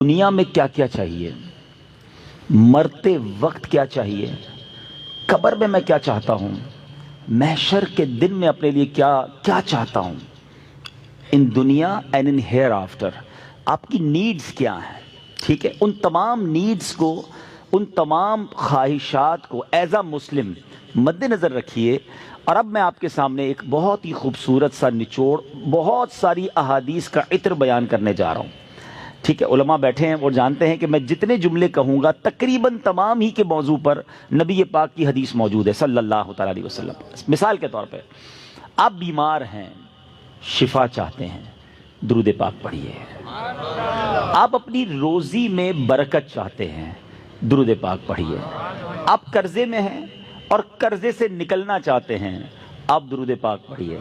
دنیا میں کیا کیا چاہیے، مرتے وقت کیا چاہیے، قبر میں میں کیا چاہتا ہوں، محشر کے دن میں اپنے لیے کیا کیا چاہتا ہوں، ان دنیا اینڈ ان ہیئر آفٹر آپ کی نیڈز کیا ہیں. ٹھیک ہے، ان تمام نیڈز کو، ان تمام خواہشات کو ایز اے مسلم مد نظر رکھیے. اور اب میں آپ کے سامنے ایک بہت ہی خوبصورت سا نچوڑ، بہت ساری احادیث کا عطر بیان کرنے جا رہا ہوں. ٹھیک ہے، علماء بیٹھے ہیں اور جانتے ہیں کہ میں جتنے جملے کہوں گا تقریباً تمام ہی کے موضوع پر نبی پاک کی حدیث موجود ہے صلی اللہ تعالیٰ علیہ وسلم. مثال کے طور پہ آپ بیمار ہیں، شفا چاہتے ہیں، درود پاک پڑھیے. آپ اپنی روزی میں برکت چاہتے ہیں، درود پاک پڑھیے. آپ قرضے میں ہیں اور قرضے سے نکلنا چاہتے ہیں، آپ درود پاک پڑھیے.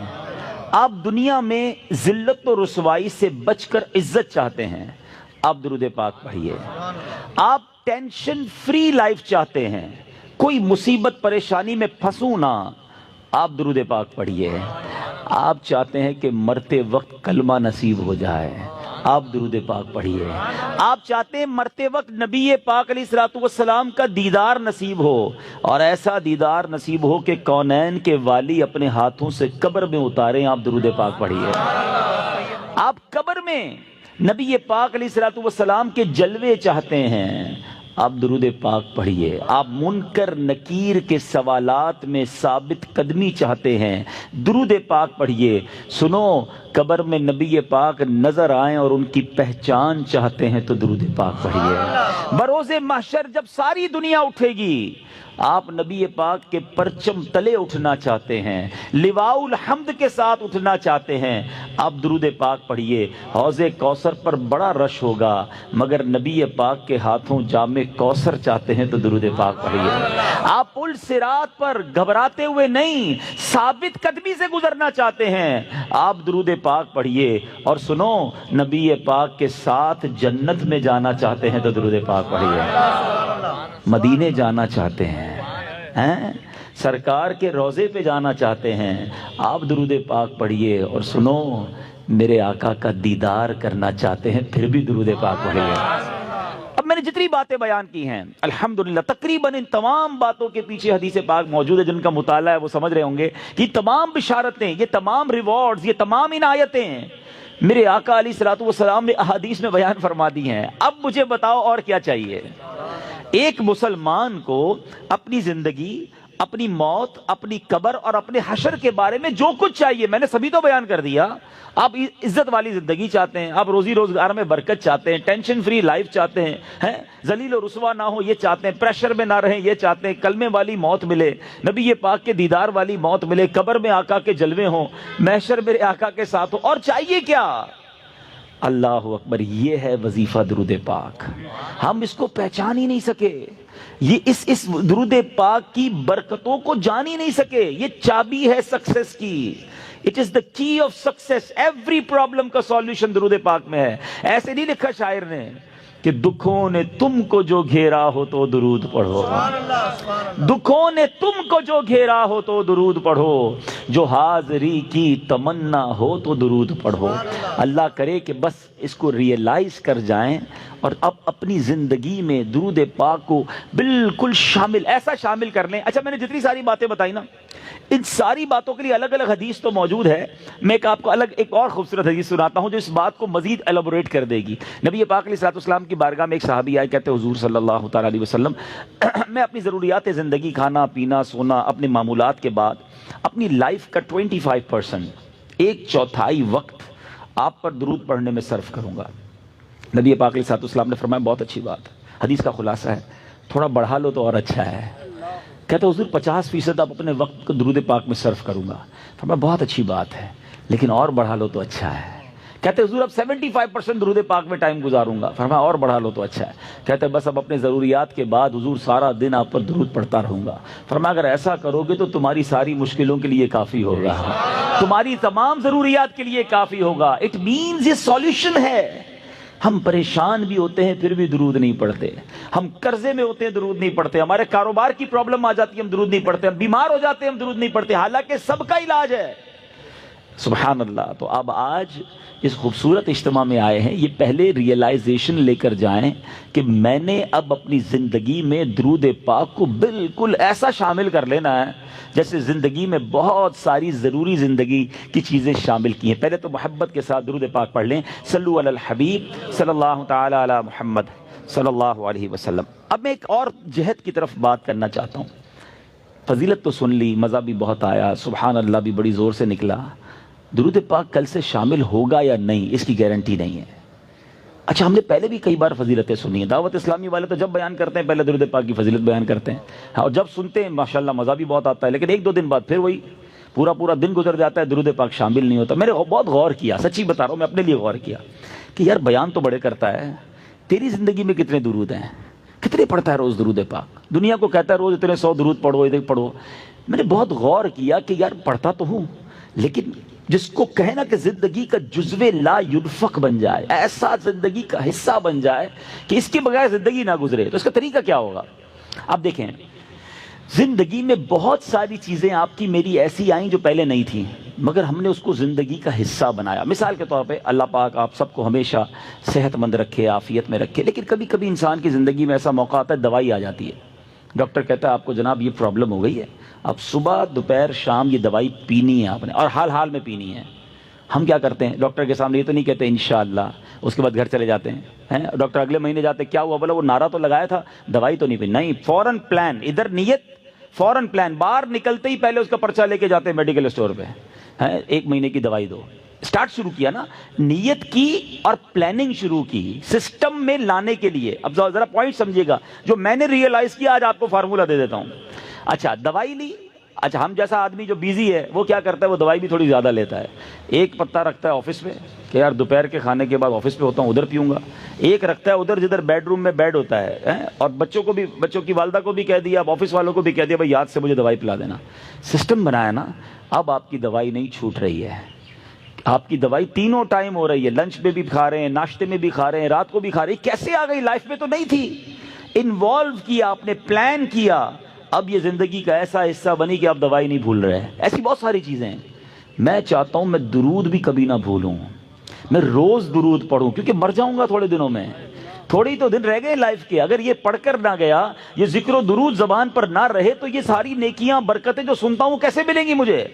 آپ دنیا میں ذلت و رسوائی سے بچ کر عزت چاہتے ہیں، آپ درود پاک پڑھیے. آپ ٹینشن فری لائف چاہتے ہیں، کوئی مصیبت پریشانی میں پھنسوں نہ، آپ درود پاک پڑھیے. آپ چاہتے ہیں کہ مرتے وقت کلمہ نصیب ہو جائے، آپ درود پاک پڑھیے. آپ چاہتے ہیں مرتے وقت نبی پاک علیہ الصلوۃ والسلام کا دیدار نصیب ہو، اور ایسا دیدار نصیب ہو کہ کونین کے والی اپنے ہاتھوں سے قبر میں اتاریں، آپ درود پاک پڑھیے. آپ قبر میں نبی پاک علیہ الصلوۃ والسلام کے جلوے چاہتے ہیں، آپ درود پاک پڑھیے. آپ منکر نکیر کے سوالات میں ثابت قدمی چاہتے ہیں، درود پاک پڑھیے. سنو، قبر میں نبی پاک نظر آئیں اور ان کی پہچان چاہتے ہیں تو درود پاک پڑھیے. بروز محشر جب ساری دنیا اٹھے گی، آپ نبی پاک کے پرچم تلے اٹھنا چاہتے ہیں، لواء الحمد کے ساتھ اٹھنا چاہتے ہیں، آپ درود پاک پڑھیے. حوض کوثر پر بڑا رش ہوگا مگر نبی پاک کے ہاتھوں جام کوثر چاہتے ہیں تو درود پاک پڑھیے. آپ پل صراط پر گھبراتے ہوئے نہیں، ثابت قدمی سے گزرنا چاہتے ہیں، آپ درود پاک پڑھیے. اور سنو، نبی پاک کے ساتھ جنت میں جانا چاہتے ہیں تو درود پاک پڑھیے. مدینے جانا چاہتے ہیں، سرکار کے روضے پہ جانا چاہتے ہیں، آپ درود پاک پڑھیے. اور سنو، میرے آقا کا دیدار کرنا چاہتے ہیں، پھر بھی درود پاک پڑھیے. اب میں نے جتنی باتیں بیان کی ہیں الحمدللہ تقریباً ان تمام باتوں کے پیچھے حدیث پاک موجود ہے. جن کا مطالعہ ہے وہ سمجھ رہے ہوں گے کہ یہ تمام بشارتیں، یہ تمام ریوارڈز، یہ تمام عنایتیں میرے آقا علیہ الصلوۃ والسلام نے احادیث میں بیان فرما دی ہیں. اب مجھے بتاؤ اور کیا چاہیے. ایک مسلمان کو اپنی زندگی، اپنی موت، اپنی قبر اور اپنے حشر کے بارے میں جو کچھ چاہیے میں نے سبھی تو بیان کر دیا. آپ عزت والی زندگی چاہتے ہیں، آپ روزی روزگار میں برکت چاہتے ہیں، ٹینشن فری لائف چاہتے ہیں، ذلیل و رسوا نہ ہو یہ چاہتے ہیں، پریشر میں نہ رہیں یہ چاہتے ہیں، کلمے والی موت ملے، نبی پاک کے دیدار والی موت ملے، قبر میں آقا کے جلوے ہوں، محشر میرے آقا کے ساتھ ہو. اور چاہیے کیا؟ اللہ اکبر. یہ ہے وظیفہ درود پاک. ہم اس کو پہچان ہی نہیں سکے، یہ اس درود پاک کی برکتوں کو جان ہی نہیں سکے. یہ چابی ہے سکسیس کی. اٹ از دا کی آف سکسیس. ایوری پرابلم کا سولوشن درود پاک میں ہے. ایسے نہیں لکھا شاعر نے کہ دکھوں نے تم کو جو گھیرا ہو تو درود پڑھو، دکھوں نے تم کو جو گھیرا ہو تو درود پڑھو، جو حاضری کی تمنا ہو تو درود پڑھو. اللہ کرے کہ بس اس کو ریئلائز کر جائیں اور اب اپنی زندگی میں درود پاک کو بالکل شامل، ایسا شامل کر لیں. اچھا، میں نے جتنی ساری باتیں بتائی نا، ان ساری باتوں کے لیے الگ الگ حدیث تو موجود ہے. میں آپ کو الگ ایک اور خوبصورت حدیث سناتا ہوں جو اس بات کو مزید ایلابوریٹ کر دے گی. نبی پاک علیہ الصلوۃ والسلام کی بارگاہ میں ایک صحابی آئے، کہتے ہیں حضور صلی اللہ تعالیٰ علیہ وسلم، میں اپنی ضروریات زندگی، کھانا پینا سونا، اپنے معمولات کے بعد اپنی لائف کا 25%، ایک چوتھائی وقت آپ پر درود پڑھنے میں صرف کروں گا. نبی پاک علیہ الصلوۃ والسلام نے فرمایا بہت اچھی بات. حدیث کا خلاصہ ہے، تھوڑا بڑھا لو تو اور اچھا ہے. کہتے حضور 50% آپ اپنے وقت کو درود پاک میں صرف کروں گا. فرمایا بہت اچھی بات ہے لیکن اور بڑھا لو تو اچھا ہے. کہتے حضور اب 75% درود پاک میں ٹائم گزاروں گا. فرمایا اور بڑھا لو تو اچھا ہے. کہتے بس اب اپنے ضروریات کے بعد حضور سارا دن آپ پر درود پڑھتا رہوں گا. فرمایا اگر ایسا کرو گے تو تمہاری ساری مشکلوں کے لیے کافی ہوگا، تمہاری تمام ضروریات کے لیے کافی ہوگا. اٹ مینز یہ سولوشن ہے. ہم پریشان بھی ہوتے ہیں پھر بھی درود نہیں پڑھتے، ہم قرضے میں ہوتے ہیں درود نہیں پڑھتے، ہمارے کاروبار کی پرابلم آ جاتی ہے ہم درود نہیں پڑھتے، ہم بیمار ہو جاتے ہیں ہم درود نہیں پڑھتے، حالانکہ سب کا علاج ہے. سبحان اللہ. تو اب آج اس خوبصورت اجتماع میں آئے ہیں, یہ پہلے ریئلائزیشن لے کر جائیں کہ میں نے اب اپنی زندگی میں درود پاک کو بالکل ایسا شامل کر لینا ہے جیسے زندگی میں بہت ساری ضروری زندگی کی چیزیں شامل کی ہیں. پہلے تو محبت کے ساتھ درود پاک پڑھ لیں, صلو علی الحبیب صلی اللہ تعالی علی محمد صلی اللہ علیہ وسلم. اب میں ایک اور جہت کی طرف بات کرنا چاہتا ہوں. فضیلت تو سن لی, مزہ بھی بہت آیا, سبحان اللہ بھی بڑی زور سے نکلا. درود پاک کل سے شامل ہوگا یا نہیں اس کی گارنٹی نہیں ہے. اچھا, ہم نے پہلے بھی کئی بار فضیلتیں سنی ہیں. دعوت اسلامی والے تو جب بیان کرتے ہیں پہلے درود پاک کی فضیلت بیان کرتے ہیں, اور جب سنتے ہیں ماشاءاللہ مزہ بھی بہت آتا ہے, لیکن ایک دو دن بعد پھر وہی پورا دن گزر جاتا ہے, درود پاک شامل نہیں ہوتا. میں نے بہت غور کیا, سچی بتا رہا ہوں, میں اپنے لیے غور کیا کہ یار بیان تو بڑے کرتا ہے, تیری زندگی میں کتنے درود ہیں, کتنے پڑھتا ہے روز درود پاک؟ دنیا کو کہتا ہے روز اتنے 100 درود پڑھو, ادھر پڑھو. میں نے بہت غور کیا کہ یار پڑھتا تو ہوں, لیکن جس کو کہنا کہ زندگی کا جزو لا ينفق بن جائے, ایسا زندگی کا حصہ بن جائے کہ اس کے بغیر زندگی نہ گزرے, تو اس کا طریقہ کیا ہوگا؟ آپ دیکھیں, زندگی میں بہت ساری چیزیں آپ کی میری ایسی آئیں جو پہلے نہیں تھیں, مگر ہم نے اس کو زندگی کا حصہ بنایا. مثال کے طور پہ اللہ پاک آپ سب کو ہمیشہ صحت مند رکھے, عافیت میں رکھے, لیکن کبھی کبھی انسان کی زندگی میں ایسا موقع آتا ہے دوائی آ جاتی ہے. ڈاکٹر کہتا ہے آپ کو جناب یہ پرابلم ہو گئی ہے, اب صبح دوپہر شام یہ دوائی پینی ہے آپ نے, اور حال میں پینی ہے. ہم کیا کرتے ہیں, ڈاکٹر کے سامنے یہ تو نہیں کہتے انشاءاللہ, اس کے بعد گھر چلے جاتے ہیں. ڈاکٹر اگلے مہینے جاتے, کیا ہوا؟ بولا وہ نعرہ تو لگایا تھا, دوائی تو نہیں پینی. نہیں, فوراً پلان, ادھر نیت, فوراً پلان. باہر نکلتے ہی پہلے اس کا پرچہ لے کے جاتے ہیں میڈیکل اسٹور پہ, 1 مہینے کی دوائی دو. اسٹارٹ شروع کیا نا, نیت کی اور پلاننگ شروع کی سسٹم میں لانے کے لیے. اب ذرا پوائنٹ سمجھیے گا, جو میں نے ریئلائز کیا آج آپ کو فارمولہ دے دیتا ہوں. اچھا, دوائی لی. اچھا, ہم جیسا آدمی جو بیزی ہے وہ کیا کرتا ہے, وہ دوائی بھی تھوڑی زیادہ لیتا ہے. ایک پتا رکھتا ہے آفس میں کہ یار دوپہر کے کھانے کے بعد آفس پہ ہوتا ہوں ادھر پیوں گا. ایک رکھتا ہے ادھر جدھر بیڈ روم میں بیڈ ہوتا ہے, اور بچوں کی والدہ کو بھی کہہ دیا, اب آفس والوں کو بھی کہہ دیا بھائی یاد سے مجھے دوائی پلا دینا. سسٹم بنایا نا. اب آپ کی دوائی نہیں چھوٹ رہی ہے, آپ کی دوائی تینوں ٹائم ہو رہی ہے. لنچ میں بھی کھا رہے ہیں, ناشتے میں بھی کھا رہے ہیں, رات کو بھی کھا رہے ہیں. کیسے آ گئی؟ لائف میں تو نہیں تھی. انوالو کیا آپ نے, پلان کیا, اب یہ زندگی کا ایسا حصہ بنی کہ آپ دوائی نہیں بھول رہے. ایسی بہت ساری چیزیں ہیں. میں چاہتا ہوں میں درود بھی کبھی نہ بھولوں, میں روز درود پڑھوں, کیونکہ مر جاؤں گا تھوڑے دنوں میں. تھوڑی تو دن رہ گئے لائف کے, اگر یہ پڑھ کر نہ گیا, یہ ذکر و درود زبان پر نہ رہے, تو یہ ساری نیکیاں برکتیں جو سنتا ہوں کیسے ملیں گی مجھے؟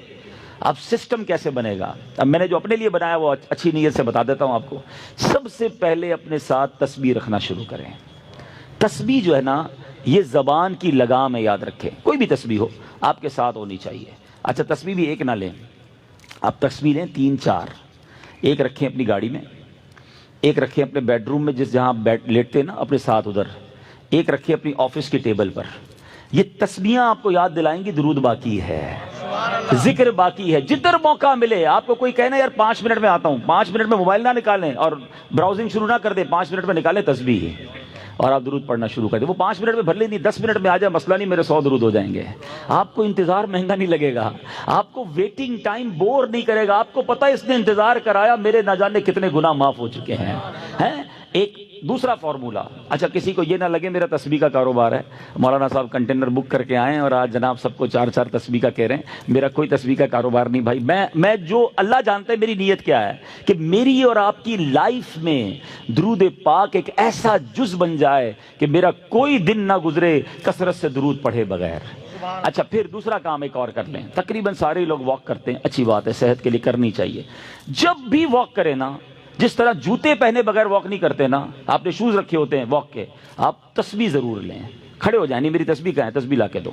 اب سسٹم کیسے بنے گا؟ اب میں نے جو اپنے لیے بنایا وہ اچھی نیت سے بتا دیتا ہوں آپ کو. سب سے پہلے اپنے ساتھ تسبیح رکھنا شروع کریں. تسبیح جو ہے نا, یہ زبان کی لگام ہے, یاد رکھیں. کوئی بھی تسبیح ہو آپ کے ساتھ ہونی چاہیے. اچھا, تسبیح بھی ایک نہ لیں, آپ تسبیح لیں 3-4. ایک رکھیں اپنی گاڑی میں, ایک رکھیں اپنے بیڈ روم میں جہاں آپ لیٹتے نا اپنے ساتھ ادھر, ایک رکھیں اپنی آفس کی ٹیبل پر. یہ تسبیحاں آپ کو یاد دلائیں گی درود باقی ہے, ذکر باقی ہے. جدھر موقع ملے آپ کو کوئی کہنا یار 5 منٹ میں آتا ہوں, 5 منٹ میں موبائل نہ نکالیں اور براؤزنگ شروع نہ کر دیں, 5 منٹ میں نکالیں تسبیح اور آپ درود پڑھنا شروع کر دیں. وہ 5 منٹ میں بھر لیں, نہیں 10 منٹ میں آ جائے, مسئلہ نہیں, میرے 100 درود ہو جائیں گے. آپ کو انتظار مہنگا نہیں لگے گا, آپ کو ویٹنگ ٹائم بور نہیں کرے گا. آپ کو پتہ اس نے انتظار کرایا, میرے نہ جانے کتنے گناہ معاف ہو چکے ہیں. ایک دوسرا فارمولہ. اچھا, کسی کو یہ نہ لگے میرا تسبیح کا کاروبار ہے, مولانا صاحب کنٹینر بک کر کے آئیں اور آج جناب سب کو 4 تسبیح کا کہہ رہے ہیں. میرا کوئی تسبیح کا کاروبار نہیں بھائی. میں جو اللہ جانتا ہے میری نیت کیا ہے, کہ میری اور آپ کی لائف میں درود پاک ایک ایسا جز بن جائے کہ میرا کوئی دن نہ گزرے کثرت سے درود پڑھے بغیر. اچھا, پھر دوسرا کام ایک اور کر لیں. تقریباً سارے لوگ واک کرتے ہیں, اچھی بات ہے, صحت کے لیے کرنی چاہیے. جب بھی واک کریں نا, جس طرح جوتے پہنے بغیر واک نہیں کرتے نا, آپ نے شوز رکھے ہوتے ہیں واک کے, آپ تسبیح ضرور لیں. کھڑے ہو جائیں, نہیں میری تسبیح کہاں ہے, تسبیح لا کے دو.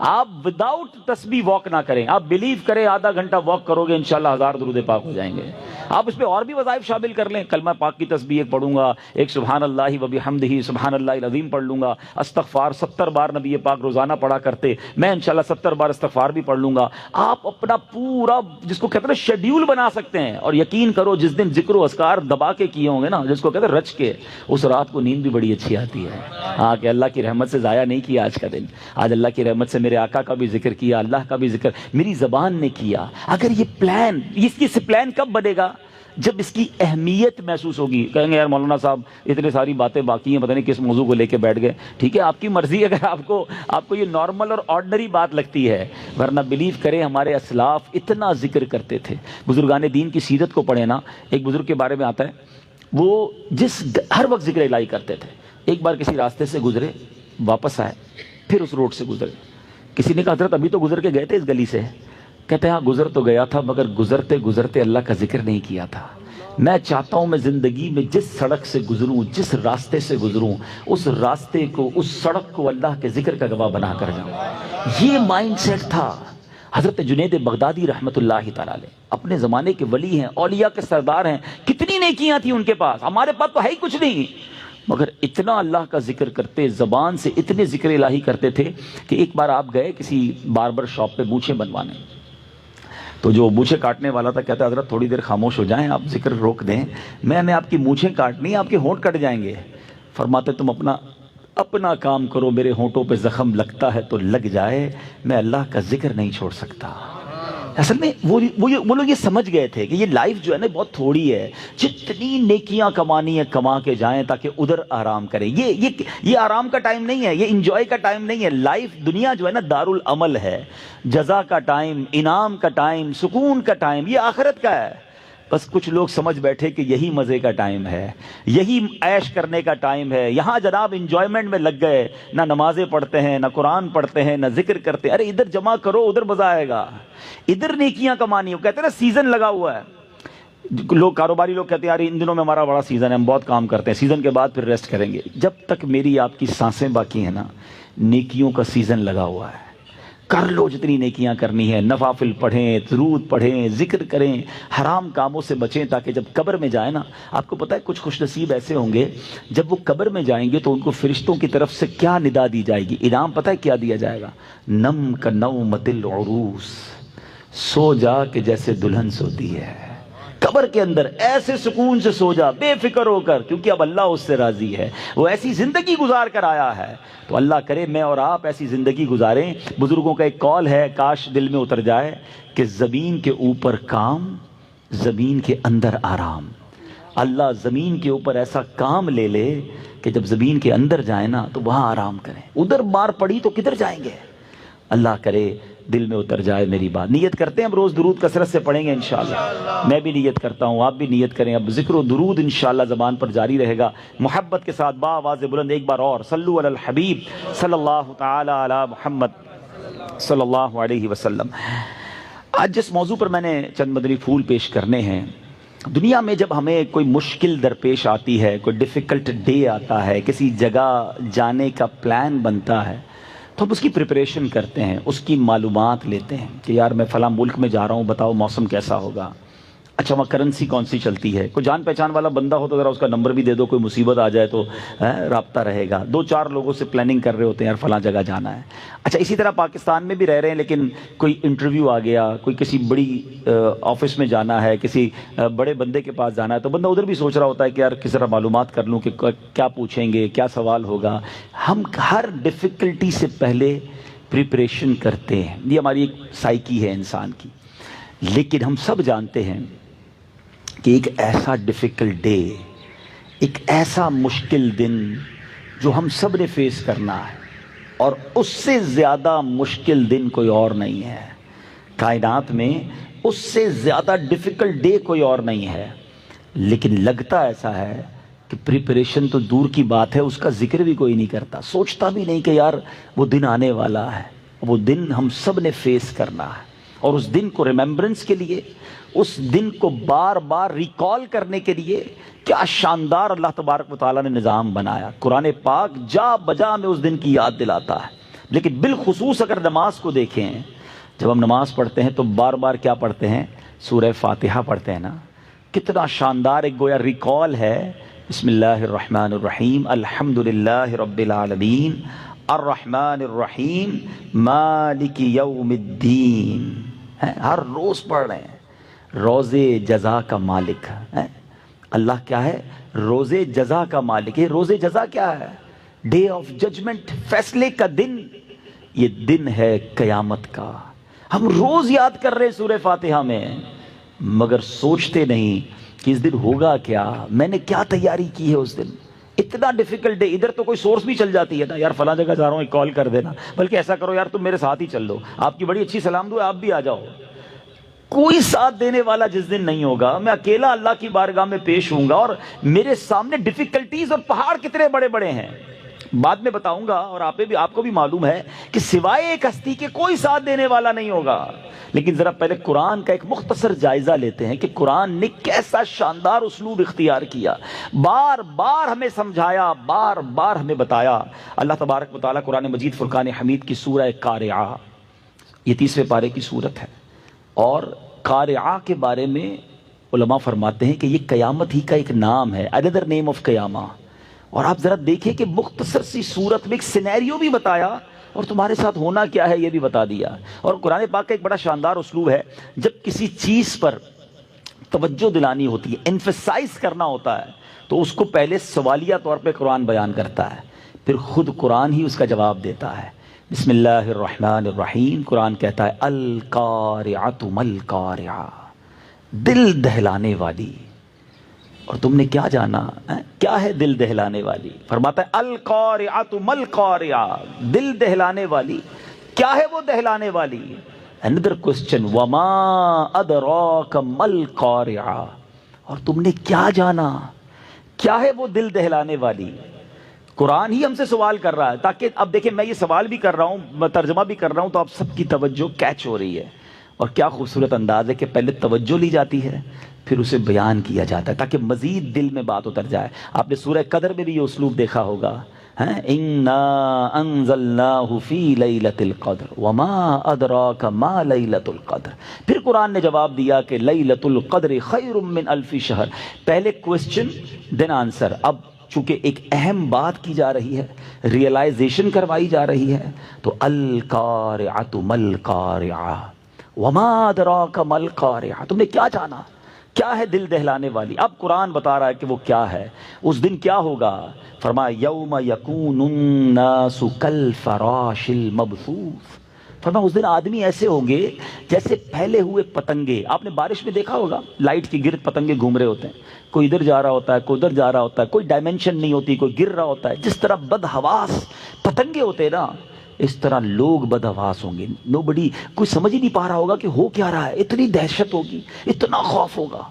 آپ وداؤٹ تسبیح واک نہ کریں. آپ بلیو کریں آدھا گھنٹہ واک کرو گے انشاءاللہ 1000 درود پاک ہو جائیں گے. آپ اس پہ اور بھی وظائف شامل کر لیں. کلمہ پاک کی تسبیح ایک پڑھوں گا, ایک سبحان اللہ و بحمدہ سبحان اللہ العظیم پڑھ لوں گا. استغفار 70 بار نبی پاک روزانہ پڑھا کرتے, میں انشاءاللہ 70 بار استغفار بھی پڑھ لوں گا. آپ اپنا پورا جس کو کہتے ہیں شیڈیول بنا سکتے ہیں, اور یقین کرو جس دن ذکر و اذکار دبا کے کیے ہوں گے نا, جس کو کہتے ہیں رچ کے, اس رات کو نیند بھی بڑی اچھی آتی ہے. ہاں, کہ اللہ کی رحمت سے ضائع نہیں کیا آج کا دن. آج اللہ کی رحمت سے میرے آقا کا بھی ذکر کیا, اللہ کا بھی ذکر میری زبان نے کیا. اگر یہ پلان, اس کی پلان کب بنے گا؟ جب اس کی اہمیت محسوس ہوگی، کہیں گے یار مولانا صاحب اتنے ساری باتیں باقی ہیں، پتہ نہیں کس موضوع کو لے کے بیٹھ گئے. ٹھیک ہے، آپ کی مرضی. اگر آپ کو یہ نارمل اور آرڈنری بات لگتی ہے، ورنہ بلیو کریں ہمارے اسلاف اتنا ذکر کرتے تھے. بزرگان دین کی سیرت کو پڑھیں نا، ایک بزرگ کے بارے میں آتا ہے، وہ ہر وقت ذکر الہی کرتے تھے. ایک بار کسی راستے سے گزرے، واپس آئے، پھر اس روڈ سے گزرے. کسی نے کہا حضرت ابھی تو گزر کے گئے تھے اس گلی سے. کہتے ہیں ہاں گزر تو گیا تھا، مگر گزرتے گزرتے اللہ کا ذکر نہیں کیا تھا. میں چاہتا ہوں میں زندگی میں جس سڑک سے گزروں، جس راستے سے گزروں، اس راستے کو، اس سڑک کو اللہ کے ذکر کا گواہ بنا کر جاؤں. یہ مائنڈ سیٹ تھا. حضرت جنید بغدادی رحمۃ اللہ تعالی علیہ اپنے زمانے کے ولی ہیں، اولیاء کے سردار ہیں. کتنی نیکیاں تھیں ان کے پاس، ہمارے پاس تو ہے ہی کچھ نہیں، مگر اتنا اللہ کا ذکر کرتے، زبان سے اتنے ذکر الہی کرتے تھے کہ ایک بار آپ گئے کسی باربر شاپ پہ مونچھیں بنوانے. تو جو مونچھیں کاٹنے والا تھا کہتا حضرت تھوڑی دیر خاموش ہو جائیں، آپ ذکر روک دیں، میں نے آپ کی مونچھیں کاٹنی، آپ کے ہونٹ کٹ جائیں گے. فرماتے تم اپنا کام کرو، میرے ہونٹوں پہ زخم لگتا ہے تو لگ جائے، میں اللہ کا ذکر نہیں چھوڑ سکتا. اصل میں وہ لوگ یہ سمجھ گئے تھے کہ یہ لائف جو ہے نا بہت تھوڑی ہے، جتنی نیکیاں کمانی ہے کما کے جائیں تاکہ ادھر آرام کریں. یہ آرام کا ٹائم نہیں ہے، یہ انجوائے کا ٹائم نہیں ہے. لائف دنیا جو ہے نا دار العمل ہے، جزا کا ٹائم، انعام کا ٹائم، سکون کا ٹائم یہ آخرت کا ہے. بس کچھ لوگ سمجھ بیٹھے کہ یہی مزے کا ٹائم ہے، یہی عیش کرنے کا ٹائم ہے. یہاں جناب انجوائمنٹ میں لگ گئے، نہ نمازیں پڑھتے ہیں، نہ قرآن پڑھتے ہیں، نہ ذکر کرتے. ارے ادھر جمع کرو، ادھر مزہ آئے گا، ادھر نیکیاں کمانی. وہ کہتے ہیں نا سیزن لگا ہوا ہے. لوگ کاروباری لوگ کہتے ہیں یار ان دنوں میں ہمارا بڑا سیزن ہے، ہم بہت کام کرتے ہیں، سیزن کے بعد پھر ریسٹ کریں گے. جب تک میری آپ کی سانسیں باقی ہیں نا، نیکیوں کا سیزن لگا ہوا ہے. کر لو جتنی نیکیاں کرنی ہے، نوافل پڑھیں، درود پڑھیں، ذکر کریں، حرام کاموں سے بچیں، تاکہ جب قبر میں جائیں نا، آپ کو پتہ ہے کچھ خوش نصیب ایسے ہوں گے جب وہ قبر میں جائیں گے تو ان کو فرشتوں کی طرف سے کیا ندا دی جائے گی، انعام پتہ ہے کیا دیا جائے گا؟ نم کا نومت العروس، سو جا کہ جیسے دلہن سوتی ہے. قبر کے اندر ایسے سکون سے سو جا، بے فکر ہو کر، کیونکہ اب اللہ اس سے راضی ہے، وہ ایسی زندگی گزار کر آیا ہے. تو اللہ کرے میں اور آپ ایسی زندگی گزاریں. بزرگوں کا ایک قول ہے، کاش دل میں اتر جائے، کہ زمین کے اوپر کام، زمین کے اندر آرام. اللہ زمین کے اوپر ایسا کام لے لے کہ جب زمین کے اندر جائیں نا تو وہاں آرام کریں. ادھر مار پڑی تو کدھر جائیں گے؟ اللہ کرے دل میں اتر جائے میری بات. نیت کرتے ہیں اب روز درود کثرت سے پڑھیں گے انشاءاللہ. میں بھی نیت کرتا ہوں، آپ بھی نیت کریں. اب ذکر و درود انشاءاللہ زبان پر جاری رہے گا، محبت کے ساتھ با آواز بلند ایک بار اور صلو علی الحبیب صلی اللہ تعالی علی محمد صلی اللہ علیہ وسلم. آج جس موضوع پر میں نے چند مدنی پھول پیش کرنے ہیں، دنیا میں جب ہمیں کوئی مشکل درپیش آتی ہے، کوئی ڈیفیکلٹ ڈے آتا ہے، کسی جگہ جانے کا پلان بنتا ہے، تو ہم اس کی پریپریشن کرتے ہیں، اس کی معلومات لیتے ہیں کہ یار میں فلاں ملک میں جا رہا ہوں، بتاؤ موسم کیسا ہوگا، اچھا وہاں کرنسی کون سی چلتی ہے، کوئی جان پہچان والا بندہ ہو تو ذرا اس کا نمبر بھی دے دو، کوئی مصیبت آ جائے تو رابطہ رہے گا. 2-4 لوگوں سے پلاننگ کر رہے ہوتے ہیں یار فلاں جگہ جانا ہے. اچھا اسی طرح پاکستان میں بھی رہ رہے ہیں، لیکن کوئی انٹرویو آ گیا، کوئی کسی بڑی آفس میں جانا ہے، کسی بڑے بندے کے پاس جانا ہے، تو بندہ ادھر بھی سوچ رہا ہوتا ہے کہ یار کس طرح معلومات کر لوں کہ کیا پوچھیں گے، کیا سوال ہوگا. ہم ہر ڈیفیکلٹی سے پہلے پریپریشن کرتے ہیں، یہ ہماری ایک سائیکی ہے انسان کی. لیکن ہم سب جانتے ہیں کہ ایک ایسا ڈیفیکلٹ ڈے، ایک ایسا مشکل دن جو ہم سب نے فیس کرنا ہے، اور اس سے زیادہ مشکل دن کوئی اور نہیں ہے کائنات میں، اس سے زیادہ ڈیفیکلٹ ڈے کوئی اور نہیں ہے. لیکن لگتا ایسا ہے کہ پریپریشن تو دور کی بات ہے، اس کا ذکر بھی کوئی نہیں کرتا، سوچتا بھی نہیں کہ یار وہ دن آنے والا ہے. وہ دن ہم سب نے فیس کرنا ہے، اور اس دن کو ریمیمبرنس کے لیے، اس دن کو بار بار ریکال کرنے کے لیے کیا شاندار اللہ تبارک و تعالیٰ نے نظام بنایا. قرآن پاک جا بجا میں اس دن کی یاد دلاتا ہے. لیکن بالخصوص اگر نماز کو دیکھیں، جب ہم نماز پڑھتے ہیں تو بار بار کیا پڑھتے ہیں؟ سورہ فاتحہ پڑھتے ہیں نا. کتنا شاندار ایک گویا ریکال ہے. بسم اللہ الرحمن الرحیم، الحمدللہ رب العالمین، الرحمن الرحیم، مالک یوم الدین. ہر روز پڑھ رہے ہیں. روزے جزا کا مالک ہے اللہ. کیا ہے؟ روزے جزا کا مالک. یہ روزے جزا کیا ہے؟ ڈے آف ججمنٹ، فیصلے کا دن. یہ دن ہے قیامت کا. ہم روز یاد کر رہے سورہ فاتحہ میں، مگر سوچتے نہیں کہ اس دن ہوگا کیا، میں نے کیا تیاری کی ہے اس دن. اتنا ڈیفیکلٹ ہے. ادھر تو کوئی سورس بھی چل جاتی ہے نا، یار فلاں جگہ جا رہا ہوں ایک کال کر دینا، بلکہ ایسا کرو یار تم میرے ساتھ ہی چل لو، آپ کی بڑی اچھی سلام دعا، آپ بھی آ جاؤ. کوئی ساتھ دینے والا جس دن نہیں ہوگا، میں اکیلا اللہ کی بارگاہ میں پیش ہوں گا، اور میرے سامنے ڈیفیکلٹیز اور پہاڑ کتنے بڑے بڑے ہیں بعد میں بتاؤں گا. اور آپ کو بھی معلوم ہے کہ سوائے ایک ہستی کے کوئی ساتھ دینے والا نہیں ہوگا. لیکن ذرا پہلے قرآن کا ایک مختصر جائزہ لیتے ہیں کہ قرآن نے کیسا شاندار اسلوب اختیار کیا، بار بار ہمیں سمجھایا، بار بار ہمیں بتایا. اللہ تبارک و تعالیٰ قرآن مجید فرقان حمید کی سورہ قارعہ، یہ 30ویں پارے کی سورت ہے، اور قارعہ کے بارے میں علماء فرماتے ہیں کہ یہ قیامت ہی کا ایک نام ہے، another name of قیامہ. اور آپ ذرا دیکھیں کہ مختصر سی صورت میں ایک سینیریو بھی بتایا اور تمہارے ساتھ ہونا کیا ہے یہ بھی بتا دیا. اور قرآن پاک کا ایک بڑا شاندار اسلوب ہے، جب کسی چیز پر توجہ دلانی ہوتی ہے، ایمفسائز کرنا ہوتا ہے، تو اس کو پہلے سوالیہ طور پہ قرآن بیان کرتا ہے، پھر خود قرآن ہی اس کا جواب دیتا ہے. بسم اللہ الرحمن الرحیم. قرآن کہتا ہے القارعۃ مالقارعہ، دل دہلانے والی. اور تم نے کیا جانا کیا ہے دل دہلانے والی؟ فرماتا ہے القارعۃ مالقارعہ، دل دہلانے والی. کیا ہے وہ دہلانے والی؟ another question وما ادراک مالقارعہ، اور تم نے کیا جانا کیا ہے وہ دل دہلانے والی؟ قرآن ہی ہم سے سوال کر رہا ہے، تاکہ اب دیکھیں میں یہ سوال بھی کر رہا ہوں، میں ترجمہ بھی کر رہا ہوں، تو آپ سب کی توجہ کیچ ہو رہی ہے. اور کیا خوبصورت انداز ہے کہ پہلے توجہ لی جاتی ہے، پھر اسے بیان کیا جاتا ہے تاکہ مزید دل میں بات اتر جائے. آپ نے سورہ قدر میں بھی یہ اسلوب دیکھا ہوگا، اِنَّا أَنزَلْنَاهُ فِي لَيْلَةِ الْقَدْرِ وَمَا أَدْرَاكَ مَا لَيْلَةُ الْقَدْرِ. پھر قرآن نے جواب دیا کہ لَيْلَةُ الْقَدْرِ خَيْرٌ مِّنْ أَلْفِ شَهْرٍ. پہلے کوسچن دین آنسر. اب چونکہ ایک اہم بات کی جا رہی ہے، ریئلائزیشن کروائی جا رہی ہے، تو القارعۃ مالقارعہ وما ادراک مالقارعہ، تم نے کیا جانا کیا ہے دل دہلانے والی؟ اب قرآن بتا رہا ہے کہ وہ کیا ہے، اس دن کیا ہوگا. فرمایا یوم یکون الناس کالفراش المبثوث. فرمایا اس دن آدمی ایسے ہوں گے جیسے پھیلے ہوئے پتنگے. آپ نے بارش میں دیکھا ہوگا لائٹ کی گرد پتنگے گھوم رہے ہوتے ہیں، کوئی ادھر جا رہا ہوتا ہے، کوئی ادھر جا رہا ہوتا ہے، کوئی ڈائمنشن نہیں ہوتی، کوئی گر رہا ہوتا ہے. جس طرح بدحواس پتنگے ہوتے ہیں نا، اس طرح لوگ بدحواس ہوں گے. نوبڈی، کوئی سمجھ ہی نہیں پا رہا ہوگا کہ ہو کیا رہا ہے، اتنی دہشت ہوگی، اتنا خوف ہوگا.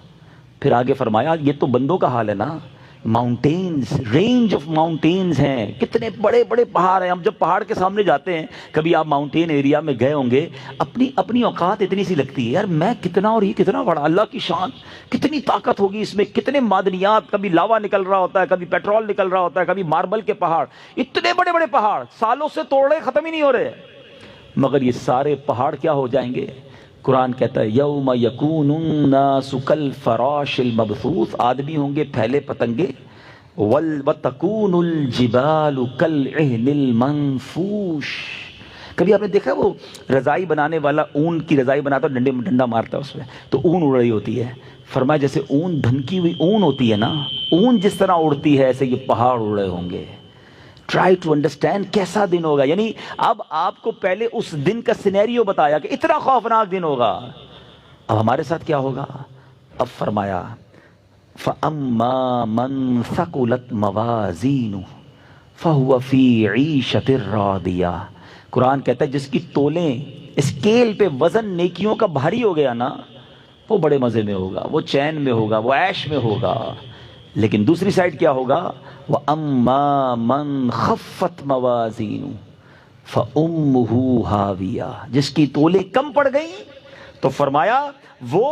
پھر آگے فرمایا یہ تو بندوں کا حال ہے نا. ماؤنٹینز، رینج آف ماؤنٹینز ہیں، کتنے بڑے بڑے پہاڑ ہیں. ہم جب پہاڑ کے سامنے جاتے ہیں، کبھی آپ ماؤنٹین ایریا میں گئے ہوں گے، اپنی اوقات اتنی سی لگتی ہے، یار میں کتنا اور یہ کتنا بڑا، اللہ کی شان، کتنی طاقت ہوگی اس میں، کتنے معدنیات، کبھی لاوا نکل رہا ہوتا ہے، کبھی پیٹرول نکل رہا ہوتا ہے، کبھی ماربل کے پہاڑ، اتنے بڑے بڑے پہاڑ سالوں سے توڑ رہے، ختم ہی نہیں ہو رہے. مگر یہ سارے پہاڑ کیا ہو جائیں گے؟ قرآن کہتا ہے یوم یکون الناس کالفراش المبثوث، آدمی ہوں گے پھیلے پتنگے. وَتَكُونُ الْجِبَالُ كَالْعِهْنِ الْمَنْفُوشِ. کبھی آپ نے دیکھا وہ رضائی بنانے والا اون کی رضائی بناتا ہے، ڈنڈا مارتا ہے اس میں تو اون اڑ رہی ہوتی ہے. فرمایا جیسے اون دھنکی ہوئی اون ہوتی ہے نا، اون جس طرح اڑتی ہے ایسے یہ پہاڑ اڑ رہے ہوں گے. ٹرائی ٹو انڈرسٹینڈ کیسا دن ہوگا. یعنی اب آپ کو پہلے اس دن کا سینیریو بتایا کہ اتنا خوفناک دن ہوگا. اب ہمارے ساتھ کیا ہوگا؟ اب فرمایا فَأَمَّا مَنْ ثَقُلَتْ مَوَازِينُهُ فَهُوَ فِي عِيشَةٍ رَاضِيَةٍ. قرآن کہتا ہے جس کی تولیں اسکیل پہ وزن نیکیوں کا بھاری ہو گیا نا، وہ بڑے مزے میں ہوگا، وہ چین میں ہوگا، وہ عیش میں ہوگا. لیکن دوسری سائڈ کیا ہوگا؟ وَأَمَّا مَنْ خَفَّتْ مَوَازِينُهُ فَأُمُّهُ هَاوِيَةٌ. جس کی تولیں کم پڑ گئیں تو فرمایا وہ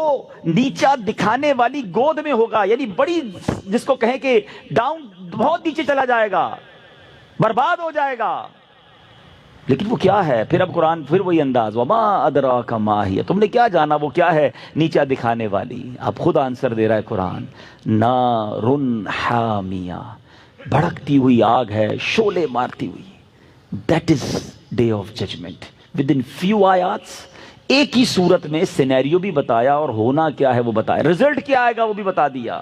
نیچا دکھانے والی گود میں ہوگا. یعنی بڑی، جس کو کہیں کہ ڈاؤن، بہت نیچے چلا جائے گا، برباد ہو جائے گا. لیکن وہ کیا ہے؟ پھر اب قرآن پھر وہی انداز وما ادراک ما ہی، تم نے کیا جانا وہ کیا ہے نیچا دکھانے والی. اب خود آنسر دے رہا ہے قرآن، نارن حامیہ، بھڑکتی ہوئی آگ ہے، شعلے مارتی ہوئی. That is day of judgment. Within few آیاتس ایک ہی صورت میں سینیریو بھی بتایا اور ہونا کیا ہے وہ بتایا، رزلٹ کیا آئے گا وہ بھی بتا دیا.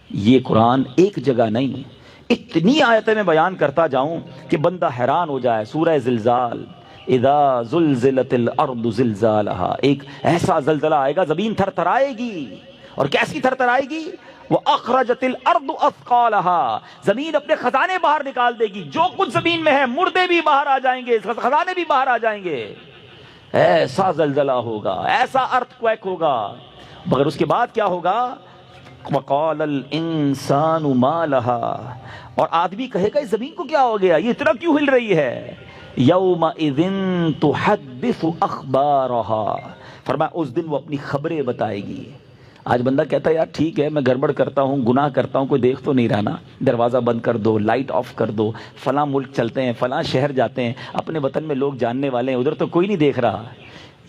یہ قرآن ایک جگہ نہیں، اتنی آیتیں میں بیان کرتا جاؤں کہ بندہ حیران ہو جائے. سورہ زلزال، اذا زلزلت الارض زلزالہا، ایک ایسا زلزلہ آئے گا زمین تھر تھرائے گی. اور کیسی تھر تھر آئے گی؟ وَأَخْرَجَتِ الْأَرْضُ أَثْقَالَهَا، زمین اپنے خزانے باہر نکال دے گی، جو کچھ زمین میں ہے مردے بھی باہر آ جائیں گے، خزانے بھی باہر آ جائیں گے. ایسا زلزلہ ہوگا، ایسا ارتھ کویک ہوگا. مگر اس کے بعد کیا ہوگا؟ وَقَالَ الْإِنسَانُ مَا لَهَا، اور آدمی کہے گا اس زمین کو کیا ہو گیا، یہ اتنا کیوں ہل رہی ہے؟ يَوْمَئِذٍ تُحَدِّثُ أَخْبَارَهَا، فرمایا اس دن وہ اپنی خبریں بتائے گی. آج بندہ کہتا ہے یار ٹھیک ہے میں گڑبڑ کرتا ہوں، گناہ کرتا ہوں، کوئی دیکھ تو نہیں رہا نا، دروازہ بند کر دو، لائٹ آف کر دو، فلاں ملک چلتے ہیں، فلاں شہر جاتے ہیں، اپنے وطن میں لوگ جاننے والے ہیں، ادھر تو کوئی نہیں دیکھ رہا.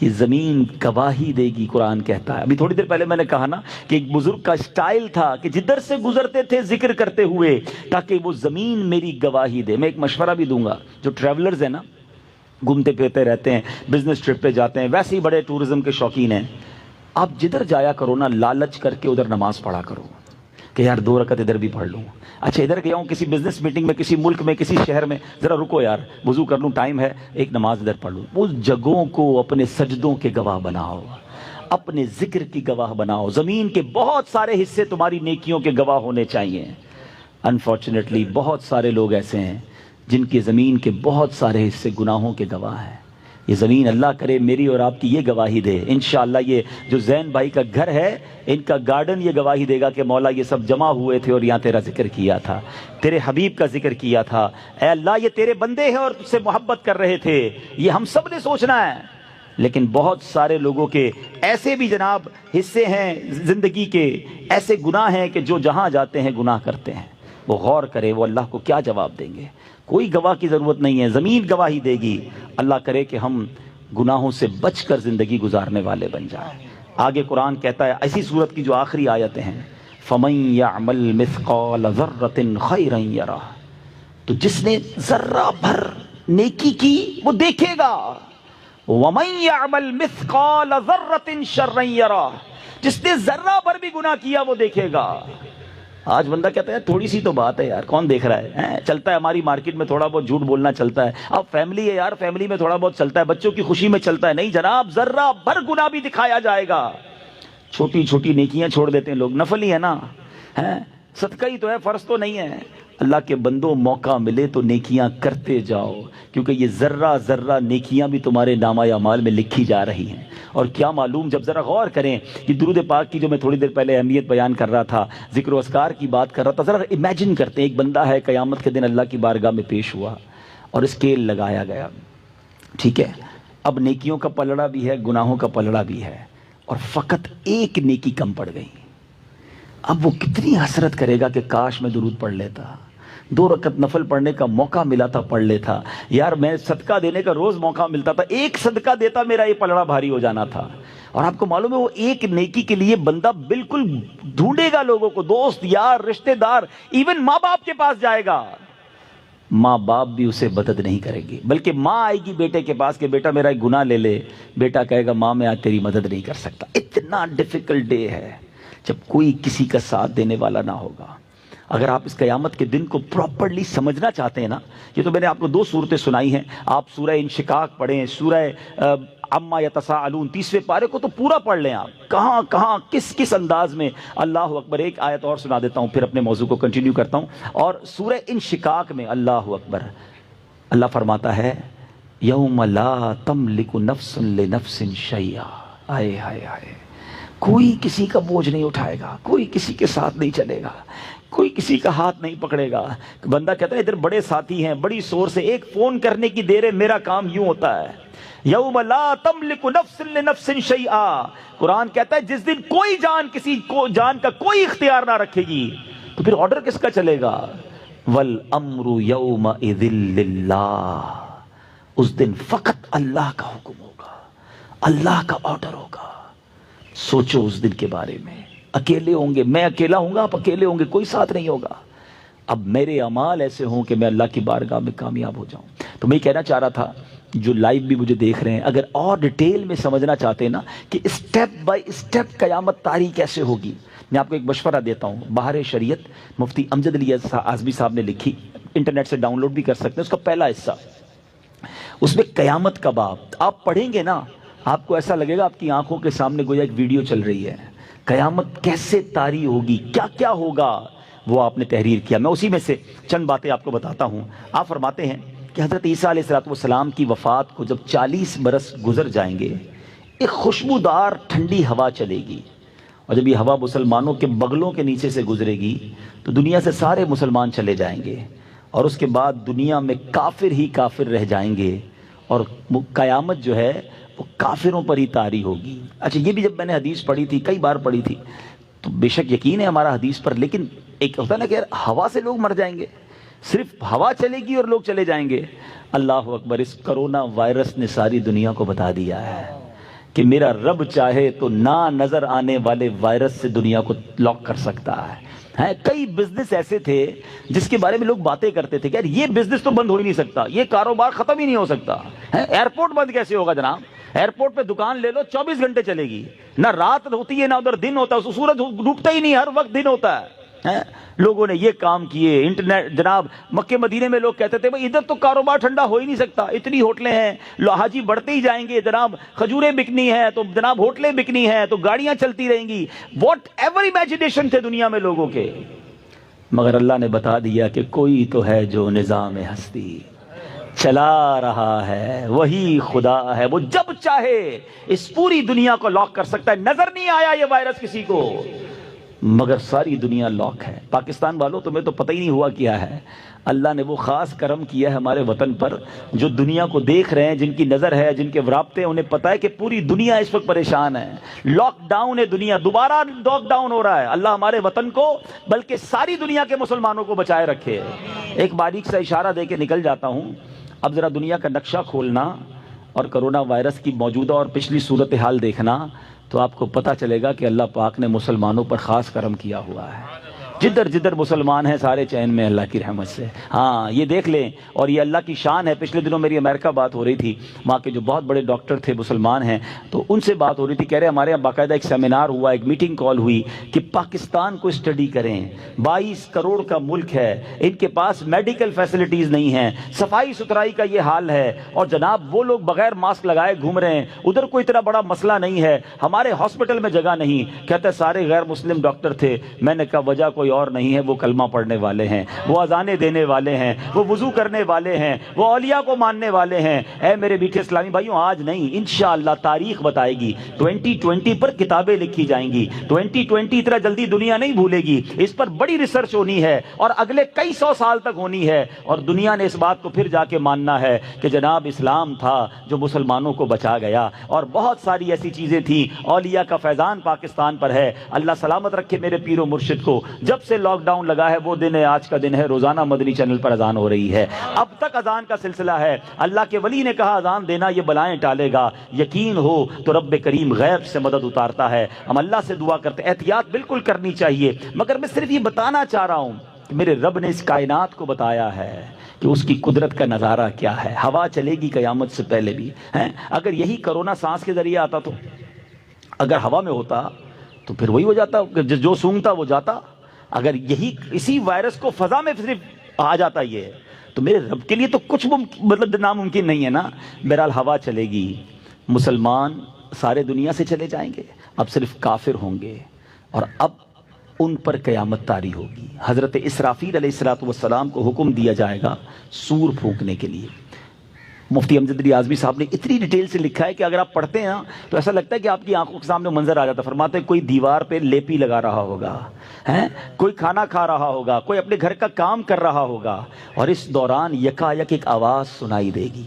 یہ زمین گواہی دے گی، قرآن کہتا ہے. ابھی تھوڑی دیر پہلے میں نے کہا نا کہ ایک بزرگ کا سٹائل تھا کہ جدھر سے گزرتے تھے ذکر کرتے ہوئے تاکہ وہ زمین میری گواہی دے. میں ایک مشورہ بھی دوں گا، جو ٹریولرز ہیں نا، گھومتے پھرتے رہتے ہیں، بزنس ٹرپ پہ جاتے ہیں، ویسے ہی بڑے ٹورزم کے شوقین ہیں، آپ جدھر جایا کرو نا لالچ کر کے ادھر نماز پڑھا کرو کہ یار 2 رکعت ادھر بھی پڑھ لوں. اچھا ادھر گیا ہوں کسی بزنس میٹنگ میں، کسی ملک میں، کسی شہر میں، ذرا رکو یار وضو کر لوں، ٹائم ہے، ایک نماز ادھر پڑھ لوں. اس جگہوں کو اپنے سجدوں کے گواہ بناؤ، اپنے ذکر کی گواہ بناؤ. زمین کے بہت سارے حصے تمہاری نیکیوں کے گواہ ہونے چاہیے. انفارچونیٹلی بہت سارے لوگ ایسے ہیں جن کی زمین کے بہت سارے حصے گناہوں کے گواہ ہیں. یہ زمین اللہ کرے میری اور آپ کی یہ گواہی دے. انشاءاللہ یہ جو زین بھائی کا گھر ہے، ان کا گارڈن یہ گواہی دے گا کہ مولا یہ سب جمع ہوئے تھے اور یہاں تیرا ذکر کیا تھا، تیرے حبیب کا ذکر کیا تھا. اے اللہ یہ تیرے بندے ہیں اور تجھ سے محبت کر رہے تھے. یہ ہم سب نے سوچنا ہے. لیکن بہت سارے لوگوں کے ایسے بھی جناب حصے ہیں زندگی کے، ایسے گناہ ہیں کہ جو جہاں جاتے ہیں گناہ کرتے ہیں. وہ غور کرے وہ اللہ کو کیا جواب دیں گے. کوئی گواہ کی ضرورت نہیں ہے، زمین گواہی دے گی. اللہ کرے کہ ہم گناہوں سے بچ کر زندگی گزارنے والے بن جائیں. آگے قرآن کہتا ہے ایسی صورت کی جو آخری آیتیں ہیں، فَمَن يَعْمَلْ مِثْقَالَ ذَرَّةٍ خَيْرًا يَرَهُ، تو جس نے ذرہ بھر نیکی کی وہ دیکھے گا. وَمَن يَعْمَلْ مِثْقَالَ ذَرَّةٍ شَرًّا يَرَهُ، جس نے ذرہ بھر بھی گناہ کیا وہ دیکھے گا. آج بندہ کہتا ہے تھوڑی سی تو بات ہے یار، کون دیکھ رہا ہے، چلتا ہے ہماری مارکیٹ میں تھوڑا بہت جھوٹ بولنا چلتا ہے، اب فیملی ہے یار، فیملی میں تھوڑا بہت چلتا ہے، بچوں کی خوشی میں چلتا ہے. نہیں جناب، ذرہ بھر گناہ بھی دکھایا جائے گا. چھوٹی چھوٹی نیکیاں چھوڑ دیتے ہیں لوگ، نفل ہی ہے نا، صدقہ ہی تو ہے، فرض تو نہیں ہے. اللہ کے بندوں موقع ملے تو نیکیاں کرتے جاؤ، کیونکہ یہ ذرہ ذرہ نیکیاں بھی تمہارے نامہ اعمال میں لکھی جا رہی ہیں. اور کیا معلوم، جب ذرا غور کریں کہ درود پاک کی جو میں تھوڑی دیر پہلے اہمیت بیان کر رہا تھا، ذکر و اذکار کی بات کر رہا تھا، ذرا امیجن کرتے ہیں ایک بندہ ہے قیامت کے دن اللہ کی بارگاہ میں پیش ہوا اور اسکیل لگایا گیا. ٹھیک ہے، اب نیکیوں کا پلڑا بھی ہے، گناہوں کا پلڑا بھی ہے، اور فقط ایک نیکی کم پڑ گئی. اب وہ کتنی حسرت کرے گا کہ کاش میں درود پڑھ لیتا، 2 رکعت نفل پڑھنے کا موقع ملا تھا پڑھ لیتا، یار میں صدقہ دینے کا روز موقع ملتا تھا، ایک صدقہ دیتا میرا یہ پلڑا بھاری ہو جانا تھا. اور آپ کو معلوم ہے وہ ایک نیکی کے لیے بندہ بالکل ڈھونڈے گا لوگوں کو، دوست یار رشتہ دار، ایون ماں باپ کے پاس جائے گا. ماں باپ بھی اسے مدد نہیں کرے گی، بلکہ ماں آئے گی بیٹے کے پاس کہ بیٹا میرا ایک گناہ لے لے. بیٹا کہے گا ماں میں آج تیری مدد نہیں کر سکتا. اتنا ڈیفیکلٹ ڈے ہے جب کوئی کسی کا ساتھ دینے والا نہ ہوگا. اگر آپ اس قیامت کے دن کو پراپرلی سمجھنا چاہتے ہیں نا، یہ تو میں نے آپ کو 2 صورتیں سنائی ہیں، آپ سورہ انشقاق پڑھیں، سورہ عما یتساءلون 30ویں پارے کو تو پورا پڑھ لیں. آپ کہاں کہاں کس کس انداز میں. اللہ اکبر. ایک آیت اور سنا دیتا ہوں پھر اپنے موضوع کو کنٹینیو کرتا ہوں. اور سورہ انشقاق میں اللہ اکبر، اللہ فرماتا ہے یوم لا تملک نفس لنفس شیئا. آئے ہائے ہائے، کوئی کسی کا بوجھ نہیں اٹھائے گا، کوئی کسی کے ساتھ نہیں چلے گا، کوئی کسی کا ہاتھ نہیں پکڑے گا. بندہ کہتا ہے ادھر بڑے ساتھی ہیں، بڑی سورس ہے، ایک فون کرنے کی دیر ہے، میرا کام یوں ہوتا ہے. یوم لا تملک نفس لنفس شیئا. قرآن کہتا ہے جس دن کوئی جان کسی کو جان کا کوئی اختیار نہ رکھے گی تو پھر آرڈر کس کا چلے گا؟ والامر یومئذ للہ. اس دن فقط اللہ کا حکم ہوگا، اللہ کا آرڈر ہوگا. سوچو اس دن کے بارے میں. اکیلے ہوں گے، میں اکیلا ہوں گا، آپ اکیلے ہوں گے، کوئی ساتھ نہیں ہوگا. اب میرے اعمال ایسے ہوں کہ میں اللہ کی بارگاہ میں کامیاب ہو جاؤں. تو میں یہ کہنا چاہ رہا تھا، جو لائیو بھی مجھے دیکھ رہے ہیں، اگر اور ڈیٹیل میں سمجھنا چاہتے ہیں نا کہ اسٹیپ بائی اسٹیپ قیامت طاری کیسے ہوگی، میں آپ کو ایک مشورہ دیتا ہوں. بہار شریعت مفتی امجد علی اعظمی صاحب نے لکھی، انٹرنیٹ سے ڈاؤن لوڈ بھی کر سکتے ہیں. اس کا پہلا حصہ، اس میں قیامت کا باب آپ پڑھیں گے نا، آپ کو ایسا لگے گا آپ کی آنکھوں کے سامنے گویا ایک ویڈیو چل رہی ہے. قیامت کیسے طاری ہوگی، کیا کیا ہوگا، وہ آپ نے تحریر کیا. میں اسی میں سے چند باتیں آپ کو بتاتا ہوں. آپ فرماتے ہیں کہ حضرت عیسیٰ علیہ السلام کی وفات کو جب 40 برس گزر جائیں گے، ایک خوشبودار ٹھنڈی ہوا چلے گی، اور جب یہ ہوا مسلمانوں کے بغلوں کے نیچے سے گزرے گی تو دنیا سے سارے مسلمان چلے جائیں گے، اور اس کے بعد دنیا میں کافر ہی کافر رہ جائیں گے، اور قیامت جو ہے وہ کافروں پر ہی طاری ہوگی. اچھا، یہ بھی جب میں نے حدیث پڑھی تھی، کئی بار پڑھی تھی، تو بے شک یقین ہے ہمارا حدیث پر، لیکن ایک ہوتا ہے نا کہ یار ہوا سے لوگ مر جائیں گے، صرف ہوا چلے گی اور لوگ چلے جائیں گے. اللہ اکبر، اس کرونا وائرس نے ساری دنیا کو بتا دیا ہے کہ میرا رب چاہے تو نہ نظر آنے والے وائرس سے دنیا کو لاک کر سکتا ہے. کئی بزنس ایسے تھے جس کے بارے میں لوگ باتیں کرتے تھے کہ یار یہ بزنس تو بند ہو ہی نہیں سکتا، یہ کاروبار ختم ہی نہیں ہو سکتا. ایئرپورٹ بند کیسے ہوگا جناب؟ ایئرپورٹ پہ دکان لے لو، 24 گھنٹے چلے گی، نہ رات ہوتی ہے نہ ادھر دن ہوتا ہے، سورج ڈوبتا ہی نہیں، ہر وقت دن ہوتا ہے. لوگوں نے یہ کام کیے. انٹرنیٹ جناب، مکے مدینے میں لوگ کہتے تھے بھئی ادھر تو کاروبار ٹھنڈا ہو ہی نہیں سکتا، اتنی ہوٹلیں ہیں، حاجی بڑھتے ہی جائیں گے، جناب کھجوریں بکنی ہیں تو جناب ہوٹلیں بکنی ہیں تو گاڑیاں چلتی رہیں گی. واٹ ایور امیجنیشن تھے دنیا میں لوگوں کے، مگر اللہ نے بتا دیا کہ کوئی تو ہے جو نظام ہستی چلا رہا ہے، وہی خدا ہے، وہ جب چاہے اس پوری دنیا کو لاک کر سکتا ہے. نظر نہیں آیا یہ وائرس کسی کو، مگر ساری دنیا لاک ہے. پاکستان والوں تمہیں تو پتہ ہی نہیں ہوا کیا ہے. اللہ نے وہ خاص کرم کیا ہے ہمارے وطن پر، جو دنیا کو دیکھ رہے ہیں، جن کی نظر ہے، جن کے رابطے، انہیں پتہ ہے کہ پوری دنیا اس وقت پریشان ہے. لاک ڈاؤن ہے دنیا، دوبارہ لاک ڈاؤن ہو رہا ہے. اللہ ہمارے وطن کو بلکہ ساری دنیا کے مسلمانوں کو بچائے رکھے. ایک باریک سا اشارہ دے کے نکل جاتا ہوں. اب ذرا دنیا کا نقشہ کھولنا اور کرونا وائرس کی موجودہ اور پچھلی صورتحال دیکھنا تو آپ کو پتہ چلے گا کہ اللہ پاک نے مسلمانوں پر خاص کرم کیا ہوا ہے. جدھر جدھر مسلمان ہیں سارے چین میں اللہ کی رحمت سے. ہاں یہ دیکھ لیں، اور یہ اللہ کی شان ہے. پچھلے دنوں میری امریکہ بات ہو رہی تھی، وہاں کے جو بہت بڑے ڈاکٹر تھے مسلمان ہیں، تو ان سے بات ہو رہی تھی. کہہ رہے ہمارے یہاں باقاعدہ ایک سیمینار ہوا، ایک میٹنگ کال ہوئی کہ پاکستان کو اسٹڈی کریں. 22 کروڑ کا ملک ہے، ان کے پاس میڈیکل فیسلٹیز نہیں ہیں، صفائی ستھرائی کا یہ حال ہے، اور جناب وہ لوگ بغیر ماسک لگائے گھوم رہے ہیں. ادھر کوئی اتنا بڑا مسئلہ نہیں ہے، ہمارے ہاسپٹل میں جگہ نہیں. کہتے سارے غیر مسلم ڈاکٹر تھے. میں نے کہا وجہ کوئی اور نہیں ہے، وہ کلمہ پڑھنے والے ہیں، وہ اذانیں دینے والے ہیں، وہ وضو کرنے والے ہیں، وہ اولیاء کو ماننے والے ہیں. اے میرے میٹھے اسلامی بھائیوں، آج نہیں، انشاءاللہ تاریخ بتائے گی. 2020 پر کتابیں لکھی جائیں گی. 2020 اتنا جلدی دنیا نہیں بھولے گی. اس پر بڑی ریسرچ ہونی ہے اور اگلے کئی سو سال تک ہونی ہے، اور دنیا نے اس بات کو پھر جا کے ماننا ہے کہ جناب اسلام تھا جو مسلمانوں کو بچا گیا. اور بہت ساری ایسی چیزیں تھیں. اولیاء کا فیضان پاکستان پر ہے. اللہ سلامت رکھے میرے پیر و مرشد کو. جب سے لاک ڈاؤن لگا ہے وہ دن ہے، آج کا دن ہے، روزانہ مدنی چینل پر اذان ہو رہی ہے. اب تک اذان کا سلسلہ ہے. اللہ کے ولی نے کہا اذان دینا یہ بلائیں ٹالے گا. یقین ہو تو رب کریم غیب سے مدد اتارتا ہے. ہم اللہ سے دعا کرتے، احتیاط بالکل کرنی چاہیے. مگر میں صرف یہ بتانا چاہ رہا ہوں کہ میرے رب نے اس کائنات کو بتایا ہے کہ اس کی قدرت کا نظارہ کیا ہے. ہوا چلے گی قیامت سے پہلے بھی. اگر یہی کرونا سانس کے ذریعے آتا، تو اگر ہوا میں ہوتا تو پھر وہی ہو جاتا، جو سونگتا وہ جاتا. اگر یہی اسی وائرس کو فضا میں صرف آ جاتا یہ، تو میرے رب کے لیے تو کچھ مطلب ناممکن نہیں ہے نا. بہرحال ہوا چلے گی، مسلمان سارے دنیا سے چلے جائیں گے، اب صرف کافر ہوں گے، اور اب ان پر قیامت طاری ہوگی. حضرت اسرافیل علیہ السلام کو حکم دیا جائے گا سور پھونکنے کے لیے. مفتی امجد علی اعظمی صاحب نے اتنی ڈیٹیل سے لکھا ہے کہ اگر آپ پڑھتے ہیں تو ایسا لگتا ہے کہ آپ کی آنکھوں کے سامنے منظر آ جاتا. فرماتے ہیں کوئی دیوار پہ لیپی لگا رہا ہوگا، کوئی کھانا کھا رہا ہوگا، کوئی اپنے گھر کا کام کر رہا ہوگا، اور اس دوران یکا یک ایک آواز سنائی دے گی.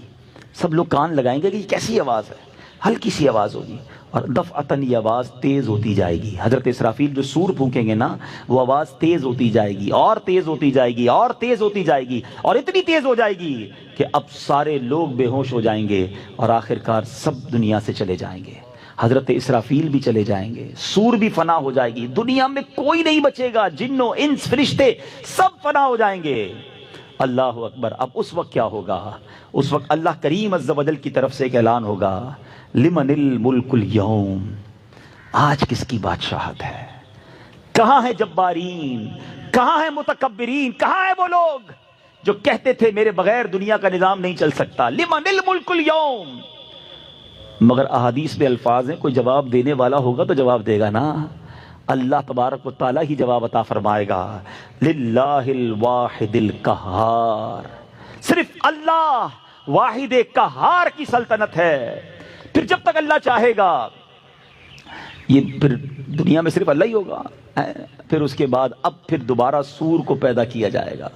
سب لوگ کان لگائیں گے کہ یہ کیسی آواز ہے. ہلکی سی آواز ہوگی اور دفعتاً یہ آواز تیز ہوتی جائے گی. حضرت اسرافیل جو سور پھونکیں گے نا، وہ آواز تیز ہوتی جائے گی اور تیز ہوتی جائے گی اور تیز ہوتی جائے گی، اور اتنی تیز ہو جائے گی کہ اب سارے لوگ بے ہوش ہو جائیں گے اور آخرکار سب دنیا سے چلے جائیں گے. حضرت اسرافیل بھی چلے جائیں گے، سور بھی فنا ہو جائے گی، دنیا میں کوئی نہیں بچے گا، جنوں انس فرشتے سب فنا ہو جائیں گے. اللہ اکبر. اب اس وقت کیا ہوگا؟ اس وقت اللہ کریم عز و جل کی طرف سے ایک اعلان ہوگا، لمن الملک اليوم، آج کس کی بادشاہت ہے؟ کہاں ہے جبارین؟ کہاں ہے متکبرین؟ کہاں ہے وہ لوگ جو کہتے تھے میرے بغیر دنیا کا نظام نہیں چل سکتا؟ لمن الملک اليوم. مگر احادیث میں الفاظ ہیں، کوئی جواب دینے والا ہوگا تو جواب دے گا نا. اللہ تبارک و تعالیٰ ہی جواب عطا فرمائے گا، للہ الواحد القہار، صرف اللہ واحد قہار کی سلطنت ہے۔ پھر جب تک اللہ چاہے گا، یہ پھر دنیا میں صرف اللہ ہی ہوگا، پھر اس کے بعد اب پھر دوبارہ سور کو پیدا کیا جائے گا،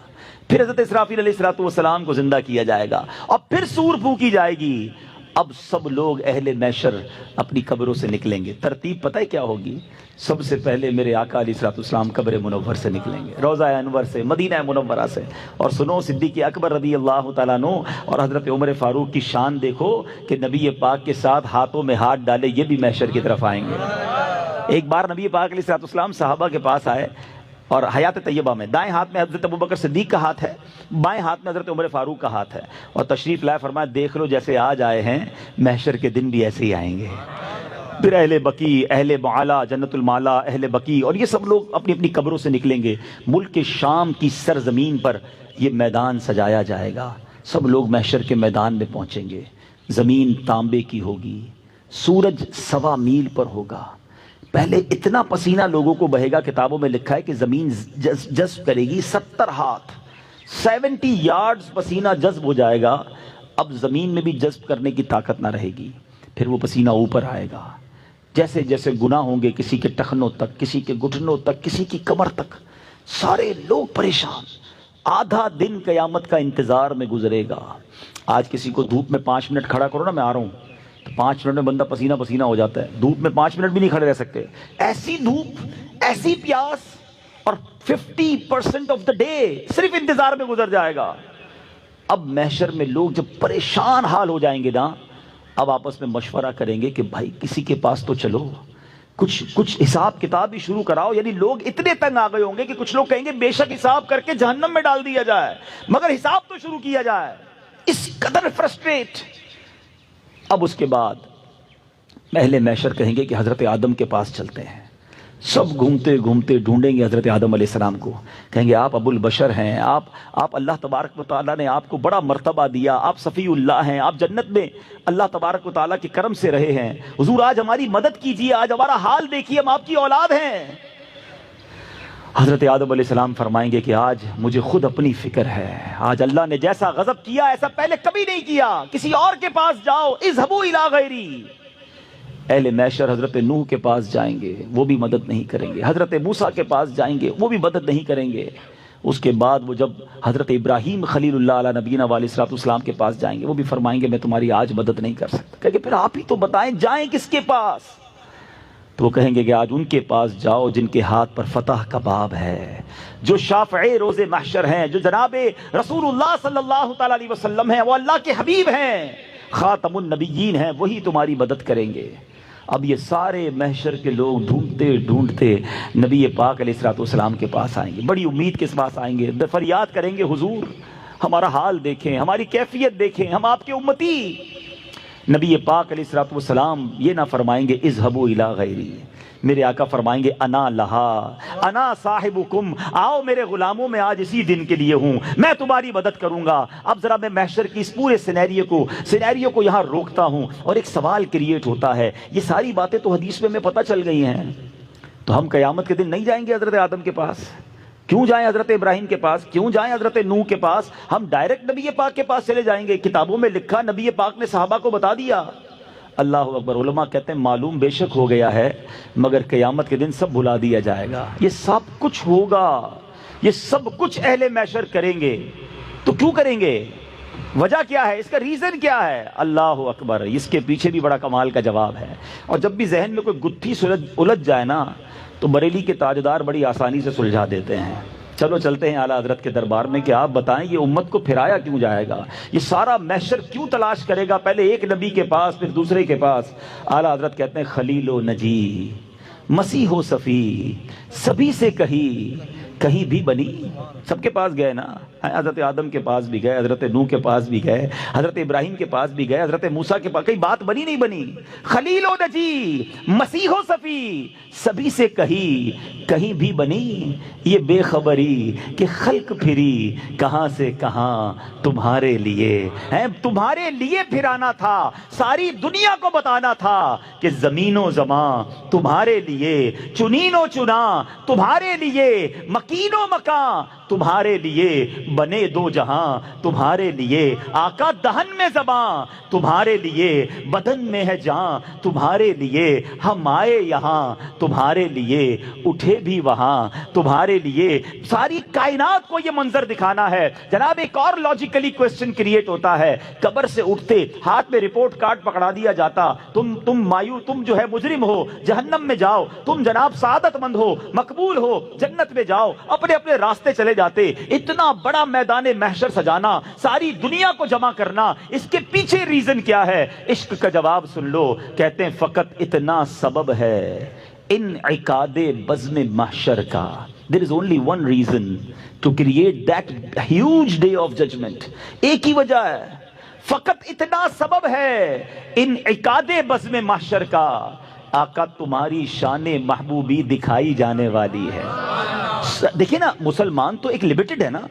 پھر حضرت اسرافیل علیہ السلام کو زندہ کیا جائے گا، اور پھر سور پھونکی جائے گی۔ اب سب لوگ اہل محشر اپنی قبروں سے نکلیں گے۔ ترتیب پتہ ہے کیا ہوگی؟ سب سے پہلے میرے آقا علیہ السلام قبر منور سے نکلیں گے، روضہ انور سے، مدینہ منورہ سے۔ اور سنو، صدیق اکبر رضی اللہ تعالیٰ عنہ اور حضرت عمر فاروق کی شان دیکھو کہ نبی پاک کے ساتھ ہاتھوں میں ہاتھ ڈالے یہ بھی محشر کی طرف آئیں گے۔ ایک بار نبی پاک علیہ السلام صحابہ کے پاس آئے، اور حیات طیبہ میں دائیں ہاتھ میں حضرت ابوبکر صدیق کا ہاتھ ہے، بائیں ہاتھ میں حضرت عمر فاروق کا ہاتھ ہے، اور تشریف لائے، فرمایا دیکھ لو جیسے آج آئے ہیں محشر کے دن بھی ایسے ہی آئیں گے۔ پھر اہل بقیع، اہل معالی، جنت المالا، اہل بقیع، اور یہ سب لوگ اپنی اپنی قبروں سے نکلیں گے۔ ملک شام کی سرزمین پر یہ میدان سجایا جائے گا، سب لوگ محشر کے میدان میں پہنچیں گے۔ زمین تانبے کی ہوگی، سورج 1.25 میل پر ہوگا۔ پہلے اتنا پسینہ لوگوں کو بہے گا، کتابوں میں لکھا ہے کہ زمین جذب کرے گی 70 ہاتھ، 70 یارڈز پسینہ جذب ہو جائے گا۔ اب زمین میں بھی جذب کرنے کی طاقت نہ رہے گی، پھر وہ پسینہ اوپر آئے گا۔ جیسے جیسے گناہ ہوں گے، کسی کے ٹخنوں تک، کسی کے گھٹنوں تک، کسی کی کمر تک، سارے لوگ پریشان۔ آدھا دن قیامت کا انتظار میں گزرے گا۔ آج کسی کو دھوپ میں 5 منٹ کھڑا کرو نا، میں آ رہا ہوں، 5 منٹ میں بندہ پسینہ پسینہ ہو جاتا ہے۔ دھوپ میں 5 منٹ بھی نہیں کھڑے رہ سکتے، ایسی دھوپ، ایسی پیاس، اور 50% آف دا ڈے صرف انتظار میں گزر جائے گا۔ اب محشر میں لوگ جب پریشان حال ہو جائیں گے نا، اب آپس میں مشورہ کریں گے کہ بھائی کسی کے پاس تو چلو، کچھ حساب کتاب بھی شروع کراؤ۔ یعنی لوگ اتنے تنگ آ گئے ہوں گے کہ کچھ لوگ کہیں گے بے شک حساب کر کے جہنم میں ڈال دیا جائے، مگر حساب تو شروع کیا جائے۔ اس قدر فرسٹریٹ۔ اب اس کے بعد اہل محشر کہیں گے کہ حضرت آدم کے پاس چلتے ہیں۔ سب گھومتے گھومتے ڈھونڈیں گے حضرت آدم علیہ السلام کو، کہیں گے آپ ابو البشر ہیں، آپ اللہ تبارک و تعالیٰ نے آپ کو بڑا مرتبہ دیا، آپ صفی اللہ ہیں، آپ جنت میں اللہ تبارک و تعالیٰ کے کرم سے رہے ہیں، حضور آج ہماری مدد کیجیے، آج ہمارا حال دیکھیے، ہم آپ کی اولاد ہیں۔ حضرت آدم علیہ السلام فرمائیں گے کہ آج مجھے خود اپنی فکر ہے، آج اللہ نے جیسا غضب کیا ایسا پہلے کبھی نہیں کیا، کسی اور کے پاس جاؤ، اذهبوا الی غیری۔ اہل محشر حضرت نوح کے پاس جائیں گے، وہ بھی مدد نہیں کریں گے، حضرت موسیٰ کے پاس جائیں گے، وہ بھی مدد نہیں کریں گے۔ اس کے بعد وہ جب حضرت ابراہیم خلیل اللہ علیہ نبینا علیہ السلام کے پاس جائیں گے، وہ بھی فرمائیں گے میں تمہاری آج مدد نہیں کر سکتا۔ کہیں گے پھر آپ ہی تو بتائیں جائیں کس کے پاس؟ تو وہ کہیں گے کہ آج ان کے پاس جاؤ جن کے ہاتھ پر فتح کا باب ہے، جو شافع روز محشر ہیں، جو جناب رسول اللہ صلی اللہ تعالی علیہ وسلم ہیں، وہ اللہ کے حبیب ہیں، خاتم النبیین ہیں، وہی تمہاری مدد کریں گے۔ اب یہ سارے محشر کے لوگ ڈھونڈتے ڈھونڈتے نبی پاک علیہ السلام کے پاس آئیں گے، بڑی امید کے پاس آئیں گے، فریاد کریں گے حضور ہمارا حال دیکھیں، ہماری کیفیت دیکھیں، ہم آپ کے امتی۔ نبی پاک علیہ السلام یہ نہ فرمائیں گے اذهبوا الی غیری، میرے آقا فرمائیں گے انا لہا انا صاحبکم، آؤ میرے غلاموں میں آج اسی دن کے لیے ہوں، میں تمہاری مدد کروں گا۔ اب ذرا میں محشر کی اس پورے سینیریو کو یہاں روکتا ہوں، اور ایک سوال کریٹ ہوتا ہے، یہ ساری باتیں تو حدیث میں پتہ چل گئی ہیں، تو ہم قیامت کے دن نہیں جائیں گے حضرت آدم کے پاس؟ کیوں جائیں حضرت ابراہیم کے پاس؟ کیوں جائیں حضرت نوح کے پاس؟ ہم ڈائریکٹ نبی پاک کے پاس چلے جائیں گے۔ کتابوں میں لکھا، نبی پاک نے صحابہ کو بتا دیا۔ اللہ اکبر۔ علماء کہتے ہیں معلوم بے شک ہو گیا ہے، مگر قیامت کے دن سب بھلا دیا جائے گا، یہ سب کچھ ہوگا، یہ سب کچھ اہل محشر کریں گے۔ تو کیوں کریں گے؟ وجہ کیا ہے؟ اس کا ریزن کیا ہے؟ اللہ اکبر۔ اس کے پیچھے بھی بڑا کمال کا جواب ہے، اور جب بھی ذہن میں کوئی گتھی الجھ جائے نا، تو بریلی کے تاجدار بڑی آسانی سے سلجھا دیتے ہیں۔ چلو چلتے ہیں اعلیٰ حضرت کے دربار میں کہ آپ بتائیں یہ امت کو پھرایا کیوں جائے گا، یہ سارا محشر کیوں تلاش کرے گا، پہلے ایک نبی کے پاس پھر دوسرے کے پاس۔ اعلیٰ حضرت کہتے ہیں خلیل و نجی، مسیح و صفی، سبھی سے کہی کہیں بھی بنی؟ سب کے پاس گئے نا، حضرت آدم کے پاس بھی گئے، حضرت نوح کے پاس بھی گئے، حضرت ابراہیم کے پاس بھی گئے، حضرت موسیٰ کے پاس، کہیں بات بنی نہیں بنی؟ خلیل و نجی، مسیح و صفی، سبھی سے کہیں بھی بنی؟ یہ بے خبری کہ خلق پھری کہاں سے کہاں تمہارے لیے، تمہارے لیے پھرانا تھا، ساری دنیا کو بتانا تھا کہ زمین و زمان تمہارے لیے، چنین و چنا تمہارے لیے، مکین و مکان تمہارے لیے، بنے دو جہاں تمہارے لیے، آقا دہن میں زباں تمہارے لیے، بدن میں ہے جان تمہارے لیے، ہم آئے یہاں تمہارے لیے، اٹھے بھی وہاں تمہارے لیے، ساری کائنات کو یہ منظر دکھانا ہے۔ جناب ایک اور لاجیکلی کوسچن کریٹ ہوتا ہے، قبر سے اٹھتے ہاتھ میں رپورٹ کارڈ پکڑا دیا جاتا، تم جو ہے مجرم ہو، جہنم میں جاؤ، تم جناب سعادت مند ہو، مقبول ہو، جنت میں جاؤ، اپنے اپنے راستے چلے جاتے۔ اتنا بڑا میدان محشر سجانا، ساری دنیا کو جمع کرنا، اس کے پیچھے ریزن کیا ہے؟ عشق کا جواب سن لو، کہتے ہیں فقط اتنا سبب ہے انعقاد بزم محشر کا۔ There is only one reason to create that huge day of judgment۔ ایک ہی وجہ ہے، فقط اتنا سبب ہے انعقاد بزم محشر کا، آقا تمہاری شان محبوبی دکھائی جانے والی ہے۔ دیکھیں نا، مسلمان تو ایک لمیٹڈ ہے نا،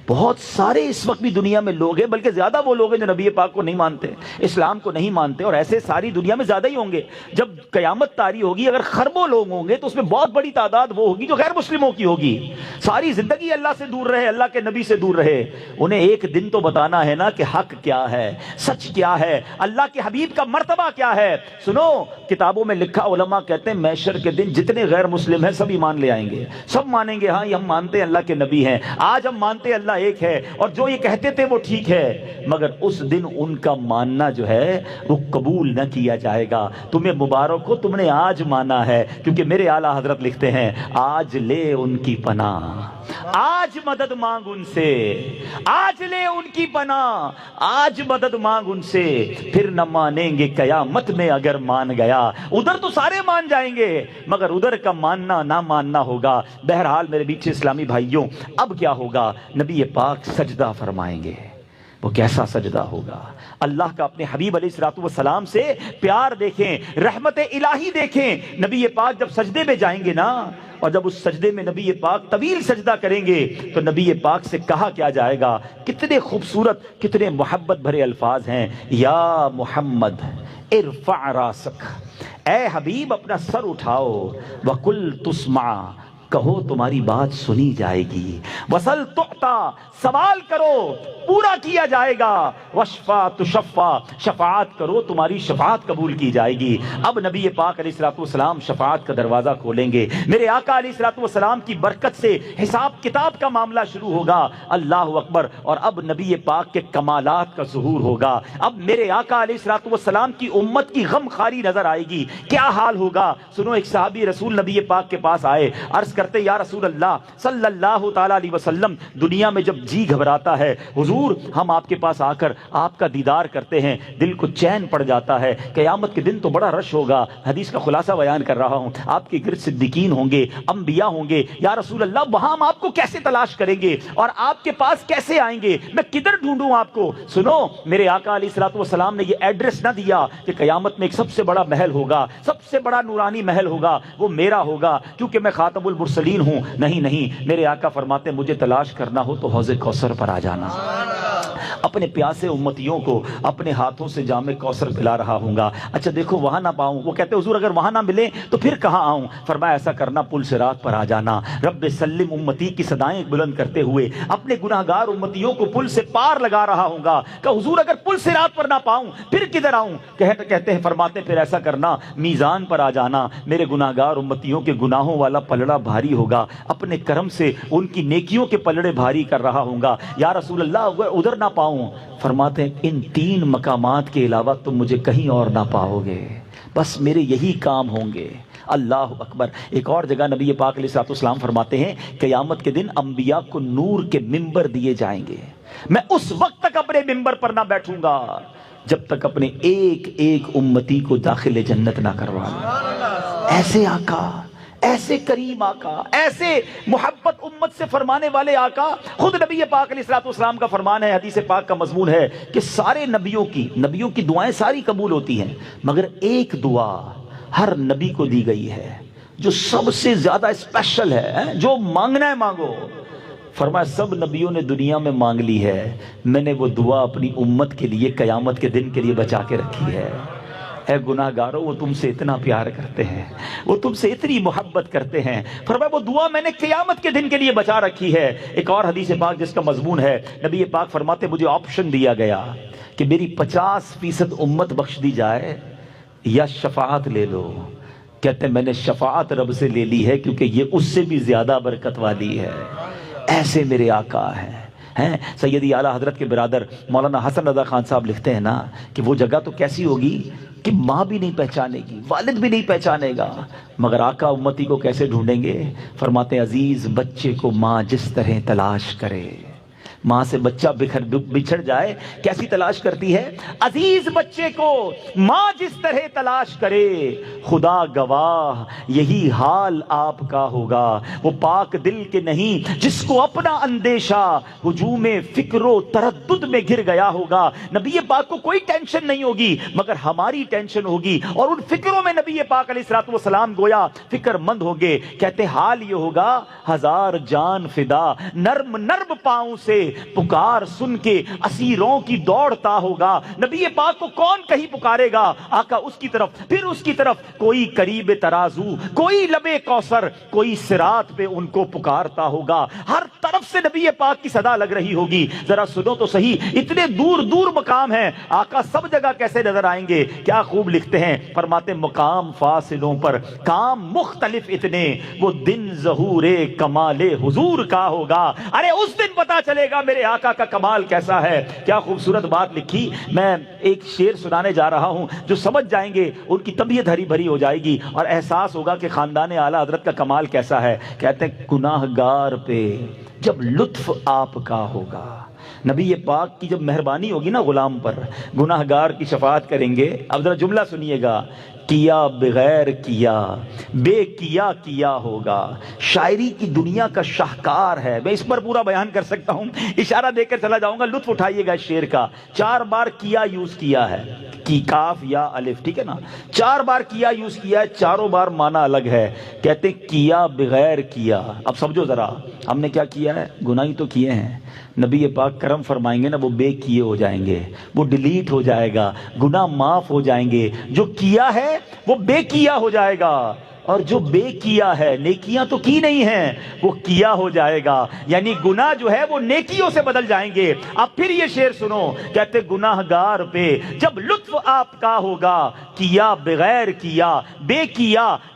بہت سارے اس وقت بھی دنیا میں لوگ ہیں، بلکہ زیادہ وہ لوگ ہیں جو نبی پاک کو نہیں مانتے، اسلام کو نہیں مانتے، اور ایسے ساری دنیا میں زیادہ ہی ہوں گے۔ جب قیامت طاری ہوگی، اگر خربوں لوگ ہوں گے تو اس میں بہت بڑی تعداد وہ ہوگی جو غیر مسلموں کی ہوگی، ساری زندگی اللہ سے دور رہے، اللہ کے نبی سے دور رہے۔ انہیں ایک دن تو بتانا ہے نا کہ حق کیا ہے، سچ کیا ہے، اللہ کے حبیب کا مرتبہ کیا ہے۔ سنو، کتابوں میں لکھا، علماء کہتے ہیں محشر کے دن جتنے غیر مسلم ہیں سب ایمان لے آئیں گے، سب مانیں گے ہاں یہ ہم مانتے ہیں اللہ کے نبی ہیں، آج ہم مانتے ہیں اللہ ایک ہے، اور جو یہ کہتے تھے وہ ٹھیک ہے، مگر اس دن ان کا ماننا جو ہے وہ قبول نہ کیا جائے گا۔ تمہیں مبارک ہو، تم نے آج مانا ہے، کیونکہ میرے اعلیٰ حضرت لکھتے ہیں آج لے ان کی پناہ، آج مدد مانگ ان سے، آج لے ان کی پناہ، آج مدد مانگ ان سے، پھر نہ مانیں گے قیامت میں اگر مان گیا۔ ادھر تو سارے مان جائیں گے، مگر ادھر کا ماننا نہ ماننا ہوگا۔ بہرحال میرے بیچ اسلامی بھائیوں، اب کیا ہوگا؟ نبی پاک سجدہ فرمائیں گے۔ وہ کیسا سجدہ ہوگا؟ اللہ کا اپنے حبیب علیہ الصلوۃ والسلام سے پیار دیکھیں، رحمت الہی دیکھیں۔ نبی پاک جب سجدے میں جائیں گے نا، اور جب اس سجدے میں نبی پاک طویل سجدہ کریں گے تو نبی پاک سے کہا کیا جائے گا؟ کتنے خوبصورت، کتنے محبت بھرے الفاظ ہیں۔ یا محمد ارفع راسک، اے حبیب اپنا سر اٹھاؤ، وقل تسمع، کہو تمہاری بات سنی جائے گی، وصل تعطا، سوال کرو پورا کیا جائے گا، وشفا تشفا، شفاعت کرو تمہاری شفاعت قبول کی جائے گی۔ اب نبی پاک علیہ الصلوۃ والسلام شفاعت کا دروازہ کھولیں گے، میرے آقا علیہ الصلوۃ والسلام کی برکت سے حساب کتاب کا معاملہ شروع ہوگا۔ اللہ اکبر۔ اور اب نبی پاک کے کمالات کا ظہور ہوگا۔ اب میرے آقا علیہ الصلوۃ والسلام کی امت کی غم خاری نظر آئے گی۔ کیا حال ہوگا؟ سنو، ایک صحابی رسول نبی پاک کے پاس آئے، عرض کرتے یا رسول اللہ صلی اللہ تعالی علیہ وسلم، دنیا میں جب جی گھبراتا ہے حضور، ہم آپ کے پاس آ کر آپ کا دیدار کرتے ہیں، دل کو چین پڑ جاتا ہے۔ قیامت کے دن تو بڑا رش ہوگا، حدیث کا خلاصہ بیان کر رہا ہوں، آپ کے گرد صدیقین ہوں گے، انبیاء ہوں گے، یا رسول اللہ وہاں ہم آپ کو کیسے تلاش کریں گے اور آپ کے پاس کیسے آئیں گے؟ میں کدھر ڈھونڈوں آپ کو؟ سنو، میرے آقا علیہ الصلوۃ والسلام نے یہ ایڈریس نہ دیا کہ قیامت میں ایک سب سے بڑا محل ہوگا، سب سے بڑا نورانی محل ہوگا، وہ میرا ہوگا کیونکہ میں خاتم المرسلین ہوں۔ نہیں، میرے آقا فرماتے مجھے تلاش کرنا ہو تو حوض کوثر پر آ جانا، اپنے پیاسے امتیوں کو اپنے ہاتھوں سے جام کوثر پلا رہا ہوں گا۔ اچھا دیکھو وہاں نہ پاؤں، وہ کہتے حضور اگر وہاں نہ ملے تو پھر کہاں آؤں؟ فرمایا ایسا کرنا، پل صراط پر آ جانا، رب سلم امتی کی صدائیں بلند کرتے ہوئے اپنے گناہگار امتیوں کو پل سے پار لگا رہا ہوں گا۔ کہ حضور اگر پل صراط پر نہ پاؤں پھر کدھر آؤں؟ کہتے ہیں فرماتے پھر ایسا کرنا، میزان پر آ جانا، میرے گناہگار امتیوں کے گناہوں والا پلڑا بھاری ہوگا، اپنے کرم سے ان کی نیکیوں کے پلڑے بھاری کر رہا ہوں گا۔ یا رسول اللہ اگر ادھر نہ پاؤں، فرماتے ہیں ان 3 مقامات کے علاوہ تم مجھے کہیں اور نہ پاؤ گے، بس میرے یہی کام ہوں گے۔ اللہ اکبر۔ ایک اور جگہ نبی پاک علیہ الصلوۃ والسلام فرماتے ہیں قیامت کے دن انبیاء کو نور کے ممبر دیے جائیں گے، میں اس وقت تک اپنے ممبر پر نہ بیٹھوں گا جب تک اپنے ایک ایک امتی کو داخل جنت نہ کروا لوں۔ ایسے آقا، ایسے کریم آقا، ایسے محبت امت سے فرمانے والے آقا. خود نبی پاک علیہ الصلوۃ والسلام کا فرمان ہے، حدیث پاک کا مضمون ہے کہ سارے نبیوں کی دعائیں ساری قبول ہوتی ہیں، مگر ایک دعا ہر نبی کو دی گئی ہے جو سب سے زیادہ اسپیشل ہے، جو مانگنا ہے مانگو. فرمایا سب نبیوں نے دنیا میں مانگ لی ہے، میں نے وہ دعا اپنی امت کے لیے قیامت کے دن کے لیے بچا کے رکھی ہے. اے گناہ گارو، وہ تم سے اتنا پیار کرتے ہیں، وہ تم سے اتنی محبت کرتے ہیں. فرمایا وہ دعا میں نے قیامت کے دن کے لیے بچا رکھی ہے. ایک اور حدیث پاک جس کا مضمون ہے، نبی پاک فرماتے مجھے آپشن دیا گیا کہ میری 50% امت بخش دی جائے یا شفاعت لے لو. کہتے ہیں میں نے شفاعت رب سے لے لی ہے کیونکہ یہ اس سے بھی زیادہ برکت والی ہے. ایسے میرے آقا ہیں. سیدی اعلیٰ حضرت کے برادر مولانا حسن رضا خان صاحب لکھتے ہیں نا کہ وہ جگہ تو کیسی ہوگی کہ ماں بھی نہیں پہچانے گی، والد بھی نہیں پہچانے گا، مگر آقا امتی کو کیسے ڈھونڈیں گے؟ فرماتے عزیز بچے کو ماں جس طرح تلاش کرے، ماں سے بچہ بچھڑ جائے کیسی تلاش کرتی ہے؟ عزیز بچے کو ماں جس طرح تلاش کرے، خدا گواہ یہی حال آپ کا ہوگا. وہ پاک دل کے نہیں جس کو اپنا اندیشہ ہجوم فکر و تردد میں گر گیا ہوگا. نبی پاک کو کوئی ٹینشن نہیں ہوگی مگر ہماری ٹینشن ہوگی، اور ان فکروں میں نبی پاک علیہ الصلوۃ والسلام گویا فکر مند ہوگے. کہتے حال یہ ہوگا ہزار جان فدا، نرم نرم پاؤں سے پکار سن کے اسیروں کی دوڑتا ہوگا. نبی پاک کو کون کہیں پکارے گا؟ آقا اس کی طرف، پھر اس کی طرف، کوئی قریب ترازو، کوئی لبے کوثر، کوئی صراط پہ ان کو پکارتا ہوگا. ہر طرف سے نبی پاک کی صدا لگ رہی ہوگی. ذرا سنو تو صحیح، اتنے دور دور مقام ہیں، آقا سب جگہ کیسے نظر آئیں گے؟ کیا خوب لکھتے ہیں، فرماتے مقام فاصلوں پر کام مختلف اتنے، وہ دن ظہور کمال حضور کا ہوگا. ارے اس دن پتا چلے گا میرے آقا کا کمال کیسا ہے. کیا خوبصورت بات لکھی. میں ایک شعر سنانے جا رہا ہوں، جو سمجھ جائیں گے ان کی طبیعت ہری بھری ہو جائے گی اور احساس ہوگا کہ خاندان اعلیٰ حضرت کا کمال کیسا ہے. کہتے ہیں گناہ گار پہ جب لطف آپ کا ہوگا، نبی پاک کی جب مہربانی ہوگی نا غلام پر، گناہ گار کی شفاعت کریں گے. اب ذرا جملہ سنیے گا، کیا بغیر کیا بے کیا ہوگا. شاعری کی دنیا کا شاہکار ہے. میں اس پر پورا بیان کر سکتا ہوں، اشارہ دے کر چلا جاؤں گا، لطف اٹھائیے گا اس شعر کا. 4 بار کیا یوز کیا ہے، کی کاف یا الف، ٹھیک ہے نا، 4 بار کیا یوز کیا ہے، چاروں بار معنی الگ ہے. کہتے کیا بغیر کیا. اب سمجھو ذرا، ہم نے کیا کیا ہے؟ گناہ تو کیے ہیں. نبی پاک کرم فرمائیں گے نا، وہ بے کیے ہو جائیں گے، وہ ڈیلیٹ ہو جائے گا، گناہ معاف ہو جائیں گے. جو کیا ہے وہ بے کیا ہو جائے گا، اور جو بے کیا ہے، نیکیاں تو کی نہیں ہیں، وہ کیا ہو جائے گا. یعنی گناہ جو ہے وہ نیکیوں سے بدل جائیں گے. اب پھر یہ شعر سنو، کہتے گناہ گار پہ جب لطف آپ کا ہوگا، کیا بغیر کیا بے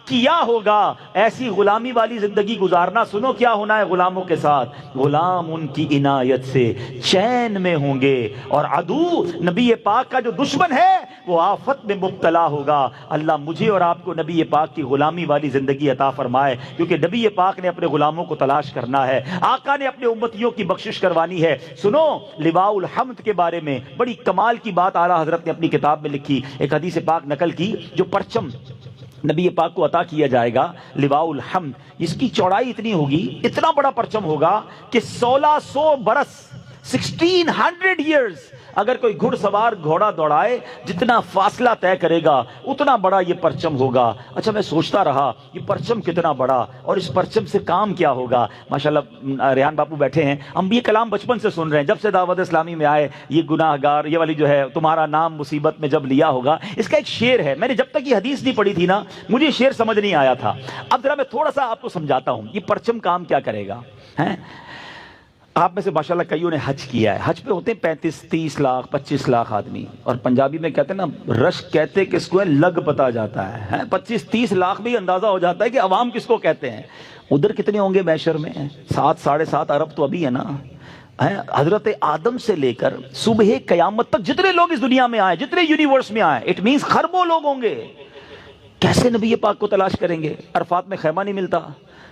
کیا ہوگا. ایسی غلامی والی زندگی گزارنا. سنو کیا ہونا ہے غلاموں کے ساتھ، غلام ان کی عنایت سے چین میں ہوں گے، اور عدو نبی پاک کا جو دشمن ہے وہ آفت میں مبتلا ہوگا. اللہ مجھے اور آپ کو نبی پاک کی غلامی والی زندگی عطا فرمائے، کیونکہ نبی پاک نے اپنے غلاموں کو تلاش کرنا ہے، آقا نے اپنے امتیوں کی بخشش کروانی ہے. سنو لواء الحمد کے بارے میں بڑی کمال کی بات اعلیٰ حضرت نے اپنی کتاب میں لکھی، ایک حدیث پاک نقل کی. جو پرچم نبی پاک کو عطا کیا جائے گا لواء الحمد، اس کی چوڑائی اتنی ہوگی، اتنا بڑا پرچم ہوگا کہ 1600 برس 1600 ایئرز اگر کوئی گھڑ سوار گھوڑا دوڑائے جتنا فاصلہ طے کرے گا اتنا بڑا یہ پرچم ہوگا. اچھا میں سوچتا رہا یہ پرچم کتنا بڑا اور اس پرچم سے کام کیا ہوگا. ماشاءاللہ ریحان باپو بیٹھے ہیں، ہم یہ کلام بچپن سے سن رہے ہیں، جب سے دعوت اسلامی میں آئے. یہ گناہ گار، یہ والی جو ہے تمہارا نام مصیبت میں جب لیا ہوگا، اس کا ایک شعر ہے. میں نے جب تک یہ حدیث نہیں پڑھی تھی نا، مجھے یہ شعر سمجھ نہیں آیا تھا. اب ذرا میں تھوڑا سا آپ کو سمجھاتا ہوں یہ پرچم کام کیا کرے گا. آپ میں سے ماشاءاللہ کئیوں نے حج کیا ہے. حج پہ ہوتے ہیں 35-30 لاکھ 25 لاکھ آدمی، اور پنجابی میں کہتے ہیں نا رش کہتے کس کو ہے، لگ پتا جاتا ہے. 25-30 لاکھ بھی اندازہ ہو جاتا ہے کہ عوام کس کو کہتے ہیں. ادھر کتنے ہوں گے محشر میں؟ 7-7.5 ارب تو ابھی ہے نا. حضرت آدم سے لے کر صبح قیامت تک جتنے لوگ اس دنیا میں آئے، جتنے یونیورس میں آئے، اٹ مینز خربوں لوگ ہوں گے. کیسے نبی پاک کو تلاش کریں گے؟ عرفات میں خیمہ نہیں ملتا،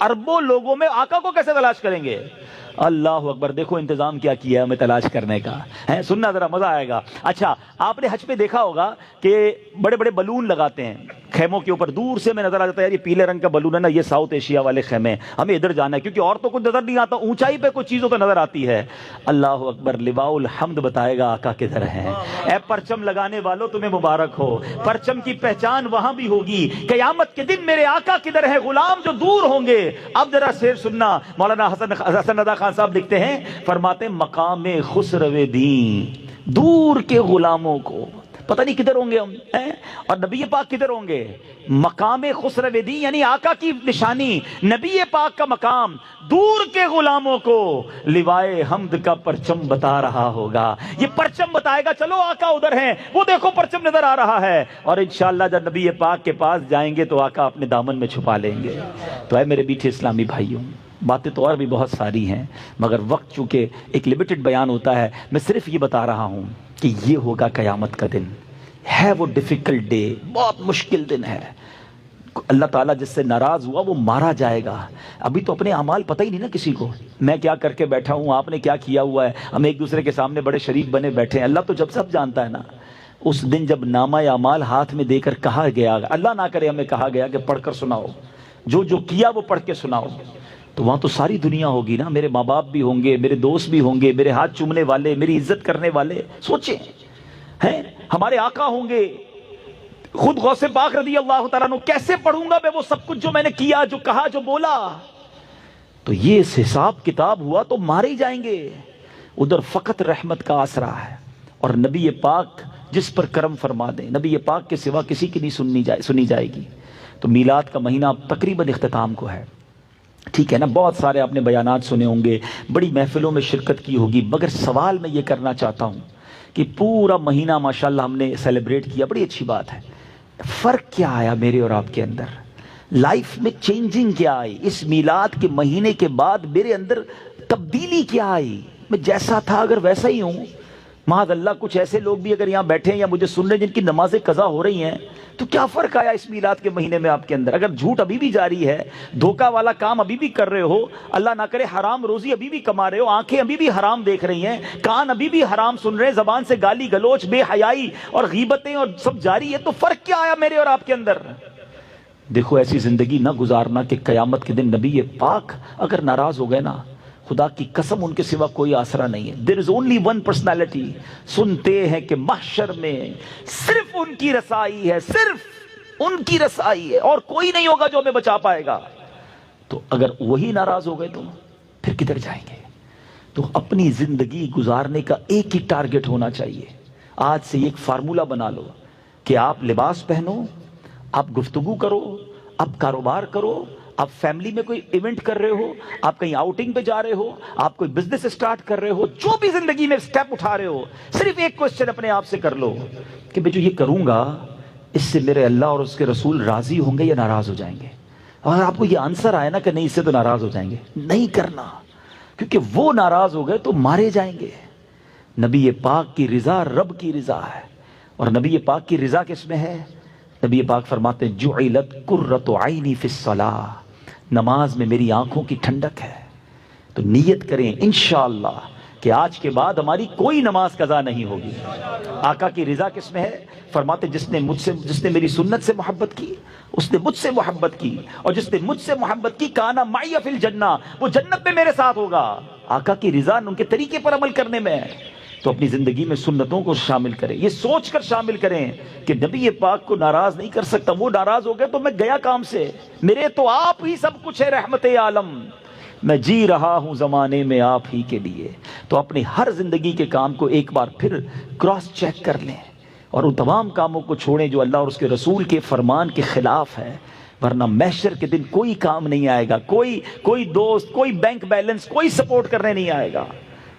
اربوں لوگوں میں آقا کو کیسے تلاش کریں گے؟ اللہ اکبر، دیکھو انتظام کیا کیا ہے ہمیں تلاش کرنے کا ہے، سننا ذرا مزہ آئے گا۔ اچھا، آپ نے حج پہ دیکھا ہوگا کہ بڑے بڑے بلون لگاتے ہیں خیموں کے اوپر، دور سے میں نظر آ جاتا ہے یار یہ پیلے رنگ کا بلون ہے نا، یہ ساؤتھ ایشیا والے خیمے، ہمیں ادھر جانا ہے، کیونکہ اور تو کچھ نظر نہیں آتا، اونچائی پہ کچھ چیزوں تو نظر آتی ہے۔ اللہ اکبر، لواء الحمد بتائے گا آقا کدھر ہیں۔ اے پرچم لگانے والوں تمہیں مبارک ہو، پرچم کی پہچان وہاں بھی ہوگی، قیامت کے دن میرے آقا کدھر ہے، غلام جو دور ہوں گے۔ اب ذرا شعر سننا، مولانا حسن رضا خان صاحب لکھتے ہیں، فرماتے مقام خسرو دین، دور کے غلاموں کو پتہ نہیں کدھر ہوں گے ہم، اور نبی پاک کدھر ہوں گے؟ مقام خسرو دین یعنی آقا کی نشانی، نبی پاک کا مقام، دور کے غلاموں کو لوائے حمد کا پرچم بتا رہا ہوگا۔ یہ پرچم بتائے گا چلو آقا ادھر ہیں، وہ دیکھو پرچم نظر آ رہا ہے، اور انشاءاللہ جب نبی پاک کے پاس جائیں گے تو آقا اپنے دامن میں چھپا لیں گے۔ تو اے میرے میٹھے اسلامی بھائیوں، باتیں تو اور بھی بہت ساری ہیں، مگر وقت چونکہ ایک لمیٹڈ بیان ہوتا ہے، میں صرف یہ بتا رہا ہوں کہ یہ ہوگا قیامت کا دن، ہے وہ ڈیفیکلٹ ڈے، بہت مشکل دن ہے۔ اللہ تعالیٰ جس سے ناراض ہوا وہ مارا جائے گا۔ ابھی تو اپنے اعمال پتہ ہی نہیں نا کسی کو، میں کیا کر کے بیٹھا ہوں، آپ نے کیا کیا ہوا ہے، ہم ایک دوسرے کے سامنے بڑے شریف بنے بیٹھے ہیں، اللہ تو جب سب جانتا ہے نا۔ اس دن جب نامہ اعمال ہاتھ میں دے کر کہا گیا، اللہ نہ کرے ہمیں کہا گیا کہ پڑھ کر سناؤ، جو جو کیا وہ پڑھ کے سناؤ، تو وہاں تو ساری دنیا ہوگی نا، میرے ماں باپ بھی ہوں گے، میرے دوست بھی ہوں گے، میرے ہاتھ چومنے والے، میری عزت کرنے والے، سوچیں ہیں، ہمارے آقا ہوں گے، خود غوث پاک رضی اللہ تعالیٰ عنہ، کیسے پڑھوں گا میں وہ سب کچھ جو میں نے کیا، جو کہا، جو بولا؟ تو یہ حساب کتاب ہوا تو مارے ہی جائیں گے۔ ادھر فقط رحمت کا آسرا ہے، اور نبی پاک جس پر کرم فرما دیں، نبی پاک کے سوا کسی کی نہیں سنی جائے گی۔ تو میلاد کا مہینہ تقریباً اختتام کو ہے، ٹھیک ہے نا، بہت سارے آپ نے بیانات سنے ہوں گے، بڑی محفلوں میں شرکت کی ہوگی، مگر سوال میں یہ کرنا چاہتا ہوں کہ پورا مہینہ ماشاءاللہ ہم نے سیلیبریٹ کیا، بڑی اچھی بات ہے، فرق کیا آیا میرے اور آپ کے اندر؟ لائف میں چینجنگ کیا آئی؟ اس میلاد کے مہینے کے بعد میرے اندر تبدیلی کیا آئی؟ میں جیسا تھا اگر ویسا ہی ہوں؟ معاذ اللہ کچھ ایسے لوگ بھی اگر یہاں بیٹھے ہیں یا مجھے سن رہے ہیں جن کی نمازیں قضا ہو رہی ہیں، تو کیا فرق آیا اس میلاد کے مہینے میں آپ کے اندر؟ اگر جھوٹ ابھی بھی جاری ہے، دھوکہ والا کام ابھی بھی کر رہے ہو، اللہ نہ کرے حرام روزی ابھی بھی کما رہے ہو، آنکھیں ابھی بھی حرام دیکھ رہی ہیں، کان ابھی بھی حرام سن رہے ہیں، زبان سے گالی گلوچ، بے حیائی اور غیبتیں اور سب جاری ہے، تو فرق کیا آیا میرے اور آپ کے اندر؟ دیکھو ایسی زندگی نہ گزارنا کہ قیامت کے دن نبی پاک اگر ناراض ہو گئے نا، خدا کی قسم ان کے سوا کوئی آسرا نہیں ہے۔ There is only one personality، سنتے ہیں کہ محشر میں صرف ان کی رسائی ہے، صرف ان کی رسائی ہے، اور کوئی نہیں ہوگا جو ہمیں بچا پائے گا۔ تو اگر وہی ناراض ہو گئے تو پھر کدھر جائیں گے؟ تو اپنی زندگی گزارنے کا ایک ہی ٹارگٹ ہونا چاہیے۔ آج سے ایک فارمولہ بنا لو کہ آپ لباس پہنو، آپ گفتگو کرو، آپ کاروبار کرو، آپ فیملی میں کوئی ایونٹ کر رہے ہو، آپ کہیں آؤٹنگ پہ جا رہے ہو، آپ کوئی بزنس اسٹارٹ کر رہے ہو، جو بھی زندگی میں سٹیپ اٹھا رہے ہو، صرف ایک کوسچن اپنے آپ سے کر لو کہ میں جو یہ کروں گا اس سے میرے اللہ اور اس کے رسول راضی ہوں گے یا ناراض ہو جائیں گے؟ اور آپ کو یہ آنسر آئے نا کہ نہیں اس سے تو ناراض ہو جائیں گے، نہیں کرنا، کیونکہ وہ ناراض ہو گئے تو مارے جائیں گے۔ نبی پاک کی رضا رب کی رضا ہے، اور نبی پاک کی رضا کس میں ہے؟ نبی پاک فرماتے ہیں جعلت قرۃ عینی فی الصلاۃ، نماز میں میری آنکھوں کی ٹھنڈک ہے۔ تو نیت کریں انشاءاللہ کہ آج کے بعد ہماری کوئی نماز قضا نہیں ہوگی۔ آقا کی رضا کس میں ہے؟ فرماتے جس نے میری سنت سے محبت کی اس نے مجھ سے محبت کی، اور جس نے مجھ سے محبت کی کانا معی فی الجنہ، وہ جنت میں میرے ساتھ ہوگا۔ آقا کی رضا ان کے طریقے پر عمل کرنے میں ہے۔ تو اپنی زندگی میں سنتوں کو شامل کریں، یہ سوچ کر شامل کریں کہ نبی پاک کو ناراض نہیں کر سکتا، وہ ناراض ہو گئے تو میں گیا کام سے، میرے تو آپ ہی سب کچھ ہے، رحمت عالم، میں جی رہا ہوں زمانے میں آپ ہی کے لیے۔ تو اپنی ہر زندگی کے کام کو ایک بار پھر کراس چیک کر لیں، اور ان تمام کاموں کو چھوڑیں جو اللہ اور اس کے رسول کے فرمان کے خلاف ہے، ورنہ محشر کے دن کوئی کام نہیں آئے گا، کوئی دوست، کوئی بینک بیلنس، کوئی سپورٹ کرنے نہیں آئے گا۔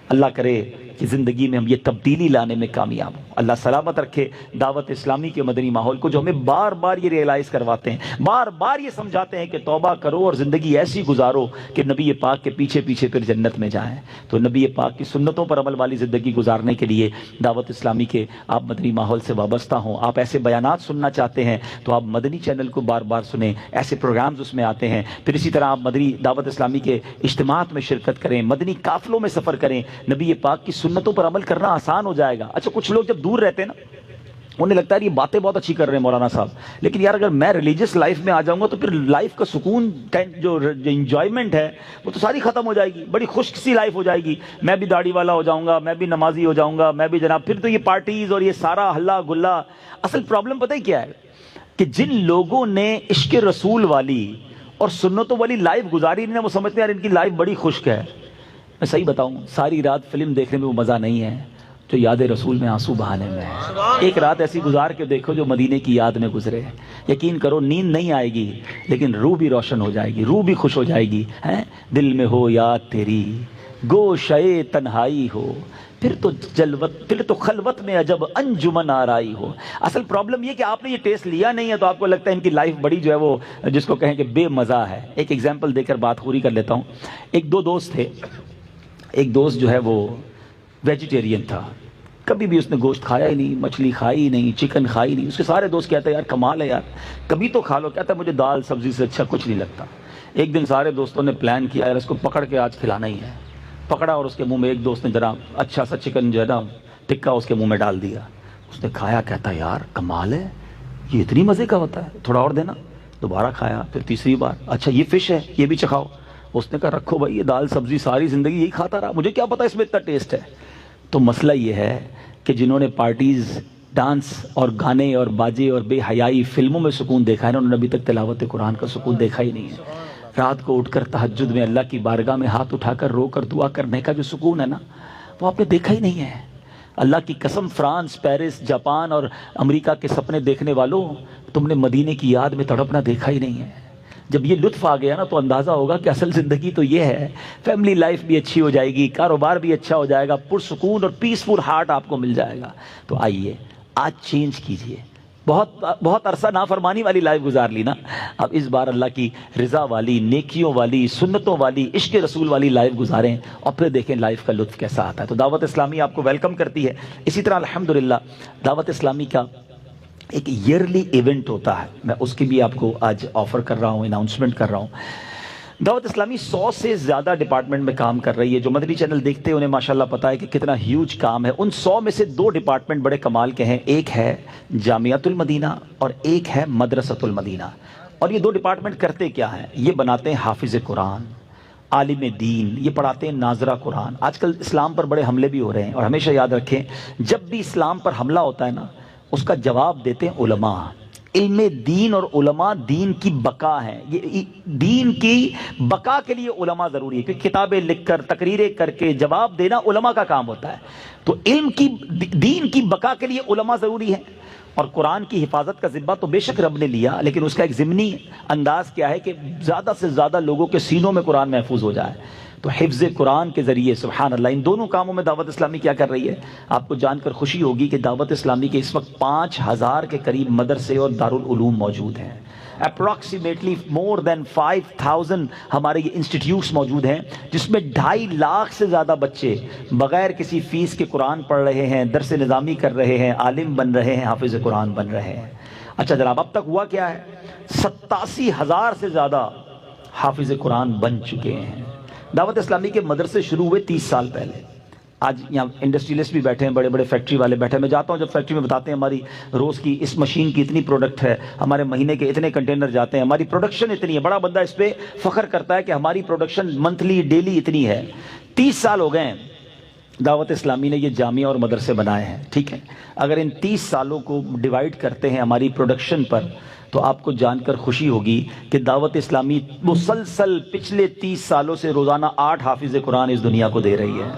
اللہ کرے کہ زندگی میں ہم یہ تبدیلی لانے میں کامیاب ہوں۔ اللہ سلامت رکھے دعوت اسلامی کے مدنی ماحول کو، جو ہمیں بار بار یہ ریئلائز کرواتے ہیں، بار بار یہ سمجھاتے ہیں کہ توبہ کرو اور زندگی ایسی گزارو کہ نبی پاک کے پیچھے پیچھے پھر جنت میں جائیں۔ تو نبی پاک کی سنتوں پر عمل والی زندگی گزارنے کے لیے دعوت اسلامی کے آپ مدنی ماحول سے وابستہ ہوں۔ آپ ایسے بیانات سننا چاہتے ہیں تو آپ مدنی چینل کو بار بار سنیں، ایسے پروگرامز اس میں آتے ہیں۔ پھر اسی طرح آپ مدنی دعوت اسلامی کے اجتماعات میں شرکت کریں، مدنی قافلوں میں سفر کریں، نبی پاک کی سنتوں پر عمل کرنا آسان ہو جائے گا۔ اچھا کچھ لوگ جب دور رہتے ہیں نا، انہیں لگتا ہے یہ باتیں بہت اچھی کر رہے ہیں مولانا صاحب، لیکن یار اگر میں ریلیجس لائف میں آ جاؤں گا تو پھر لائف کا سکون، جو انجوائمنٹ ہے وہ تو ساری ختم ہو جائے گی، بڑی خشک سی لائف ہو جائے گی۔ میں بھی داڑھی والا ہو جاؤں گا، میں بھی نمازی ہو جاؤں گا، میں بھی جناب، پھر تو یہ پارٹیز اور یہ سارا ہلا گلا۔ اصل پرابلم پتہ ہی کیا ہے کہ جن لوگوں نے عشق رسول والی اور سنتوں والی لائف گزاری نہیں، وہ سمجھتے ہیں یار ان کی لائف بڑی خشک ہے۔ میں صحیح بتاؤں، ساری رات فلم دیکھنے میں وہ مزہ نہیں ہے جو یاد رسول میں آنسو بہانے میں ہے۔ ایک رات ایسی گزار کے دیکھو جو مدینے کی یاد میں گزرے، یقین کرو نیند نہیں آئے گی لیکن روح بھی روشن ہو جائے گی، روح بھی خوش ہو جائے گی۔ دل میں ہو یاد تیری، گوشے تنہائی ہو، پھر تو خلوت میں عجب انجمن آرائی ہو۔ اصل پرابلم یہ کہ آپ نے یہ ٹیسٹ لیا نہیں ہے تو آپ کو لگتا ہے ان کی لائف بڑی جو ہے وہ جس کو کہیں کہ بے مزہ ہے۔ ایک ایگزامپل دے کر بات پوری کر لیتا ہوں۔ ایک دو دوست تھے، ایک دوست جو ہے وہ ویجیٹیرین تھا، کبھی بھی اس نے گوشت کھایا ہی نہیں، مچھلی کھائی ہی نہیں، چکن کھائی ہی نہیں۔ اس کے سارے دوست کہتے ہیں یار کمال ہے یار، کبھی تو کھا لو۔ کہتا ہے مجھے دال سبزی سے اچھا کچھ نہیں لگتا۔ ایک دن سارے دوستوں نے پلان کیا یار اس کو پکڑ کے آج کھلانا ہی ہے۔ پکڑا اور اس کے منہ میں ایک دوست نے ذرا اچھا سا چکن جو ہے نا ٹکا اس کے منہ میں ڈال دیا۔ اس نے کھایا، کہتا یار کمال ہے، یہ اتنی مزے کا ہوتا ہے، تھوڑا اور دینا۔ دوبارہ کھایا، پھر تیسری بار، اچھا یہ فش ہے یہ بھی چکھاؤ۔ اس نے کہا رکھو بھائی، یہ دال سبزی ساری زندگی یہی کھاتا رہا، مجھے کیا پتا اس میں اتنا ٹیسٹ ہے۔ تو مسئلہ یہ ہے کہ جنہوں نے پارٹیز، ڈانس اور گانے اور باجے اور بے حیائی فلموں میں سکون دیکھا ہے نا، انہوں نے ابھی تک تلاوت قرآن کا سکون دیکھا ہی نہیں ہے۔ رات کو اٹھ کر تہجد میں اللہ کی بارگاہ میں ہاتھ اٹھا کر رو کر دعا کرنے کا جو سکون ہے نا، وہ آپ نے دیکھا ہی نہیں ہے۔ اللہ کی قسم، فرانس، پیرس، جاپان اور امریکہ کے سپنے دیکھنے والوں، تم نے مدینے کی یاد میں تڑپنا دیکھا ہی نہیں ہے۔ جب یہ لطف آ گیا نا تو اندازہ ہوگا کہ اصل زندگی تو یہ ہے۔ فیملی لائف بھی اچھی ہو جائے گی، کاروبار بھی اچھا ہو جائے گا، پرسکون اور پیسفل ہارٹ آپ کو مل جائے گا۔ تو آئیے آج چینج کیجئے۔ بہت عرصہ نافرمانی والی لائف گزار لی نا، اب اس بار اللہ کی رضا والی، نیکیوں والی، سنتوں والی، عشق رسول والی لائف گزاریں اور پھر دیکھیں لائف کا لطف کیسا آتا ہے۔ تو دعوت اسلامی آپ کو ویلکم کرتی ہے۔ اسی طرح الحمدللہ دعوت اسلامی کا ایک ایئرلی ایونٹ ہوتا ہے، میں اس کی بھی آپ کو آج آفر کر رہا ہوں، اناؤنسمنٹ کر رہا ہوں۔ دعوت اسلامی 100 سے زیادہ ڈپارٹمنٹ میں کام کر رہی ہے۔ جو مدنی چینل دیکھتے ہیں انہیں ماشاءاللہ پتہ ہے کہ کتنا ہیوج کام ہے۔ ان 100 میں سے 2 ڈپارٹمنٹ بڑے کمال کے ہیں، ایک ہے جامعۃ المدینہ اور ایک ہے مدرسۃ المدینہ۔ اور یہ 2 ڈپارٹمنٹ کرتے کیا ہیں؟ یہ بناتے ہیں حافظ قرآن، عالم دین، یہ پڑھاتے ہیں ناظرہ قرآن۔ آج کل اسلام پر بڑے حملے بھی ہو رہے ہیں، اور ہمیشہ یاد رکھیں جب بھی اسلام پر حملہ ہوتا ہے نا، اس کا جواب دیتے ہیں علماء۔ علم دین اور علماء دین کی بقا ہیں۔ یہ دین کی بقا کے لیے علماء ضروری ہے، کیونکہ کتابیں لکھ کر، تقریریں کر کے جواب دینا علماء کا کام ہوتا ہے۔ تو علم کی، دین کی بقا کے لیے علماء ضروری ہیں۔ اور قرآن کی حفاظت کا ذمہ تو بے شک رب نے لیا، لیکن اس کا ایک ضمنی انداز کیا ہے کہ زیادہ سے زیادہ لوگوں کے سینوں میں قرآن محفوظ ہو جائے۔ تو حفظ قرآن کے ذریعے سبحان اللہ ان دونوں کاموں میں دعوت اسلامی کیا کر رہی ہے؟ آپ کو جان کر خوشی ہوگی کہ دعوت اسلامی کے اس وقت 5000 کے قریب مدرسے اور دارالعلوم موجود ہیں۔ اپروکسیمیٹلی مور دین 5000 ہمارے یہ انسٹیٹیوٹس موجود ہیں، جس میں 2.5 لاکھ سے زیادہ بچے بغیر کسی فیس کے قرآن پڑھ رہے ہیں، درس نظامی کر رہے ہیں، عالم بن رہے ہیں، حافظ قرآن بن رہے ہیں۔ اچھا جناب، اب تک ہوا کیا ہے؟ 87,000 سے زیادہ حافظ قرآن بن چکے ہیں۔ دعوت اسلامی کے مدرسے شروع ہوئے 30 سال پہلے۔ آج یہاں انڈسٹریلسٹ بھی بیٹھے ہیں، بڑے بڑے فیکٹری والے بیٹھے ہیں۔ میں جاتا ہوں جب فیکٹری میں بتاتے ہیں ہماری روز کی اس مشین کی اتنی پروڈکٹ ہے، ہمارے مہینے کے اتنے کنٹینر جاتے ہیں، ہماری پروڈکشن اتنی ہے۔ بڑا بندہ اس پہ فخر کرتا ہے کہ ہماری پروڈکشن منتھلی ڈیلی اتنی ہے۔ 30 سال ہو گئے ہیں دعوت اسلامی نے یہ جامعہ اور مدرسے بنائے ہیں، ٹھیک ہے۔ اگر ان 30 سالوں کو ڈیوائیڈ کرتے ہیں ہماری پروڈکشن پر تو آپ کو جان کر خوشی ہوگی کہ دعوت اسلامی مسلسل پچھلے 30 سالوں سے روزانہ 8 حافظ قرآن اس دنیا کو دے رہی ہے۔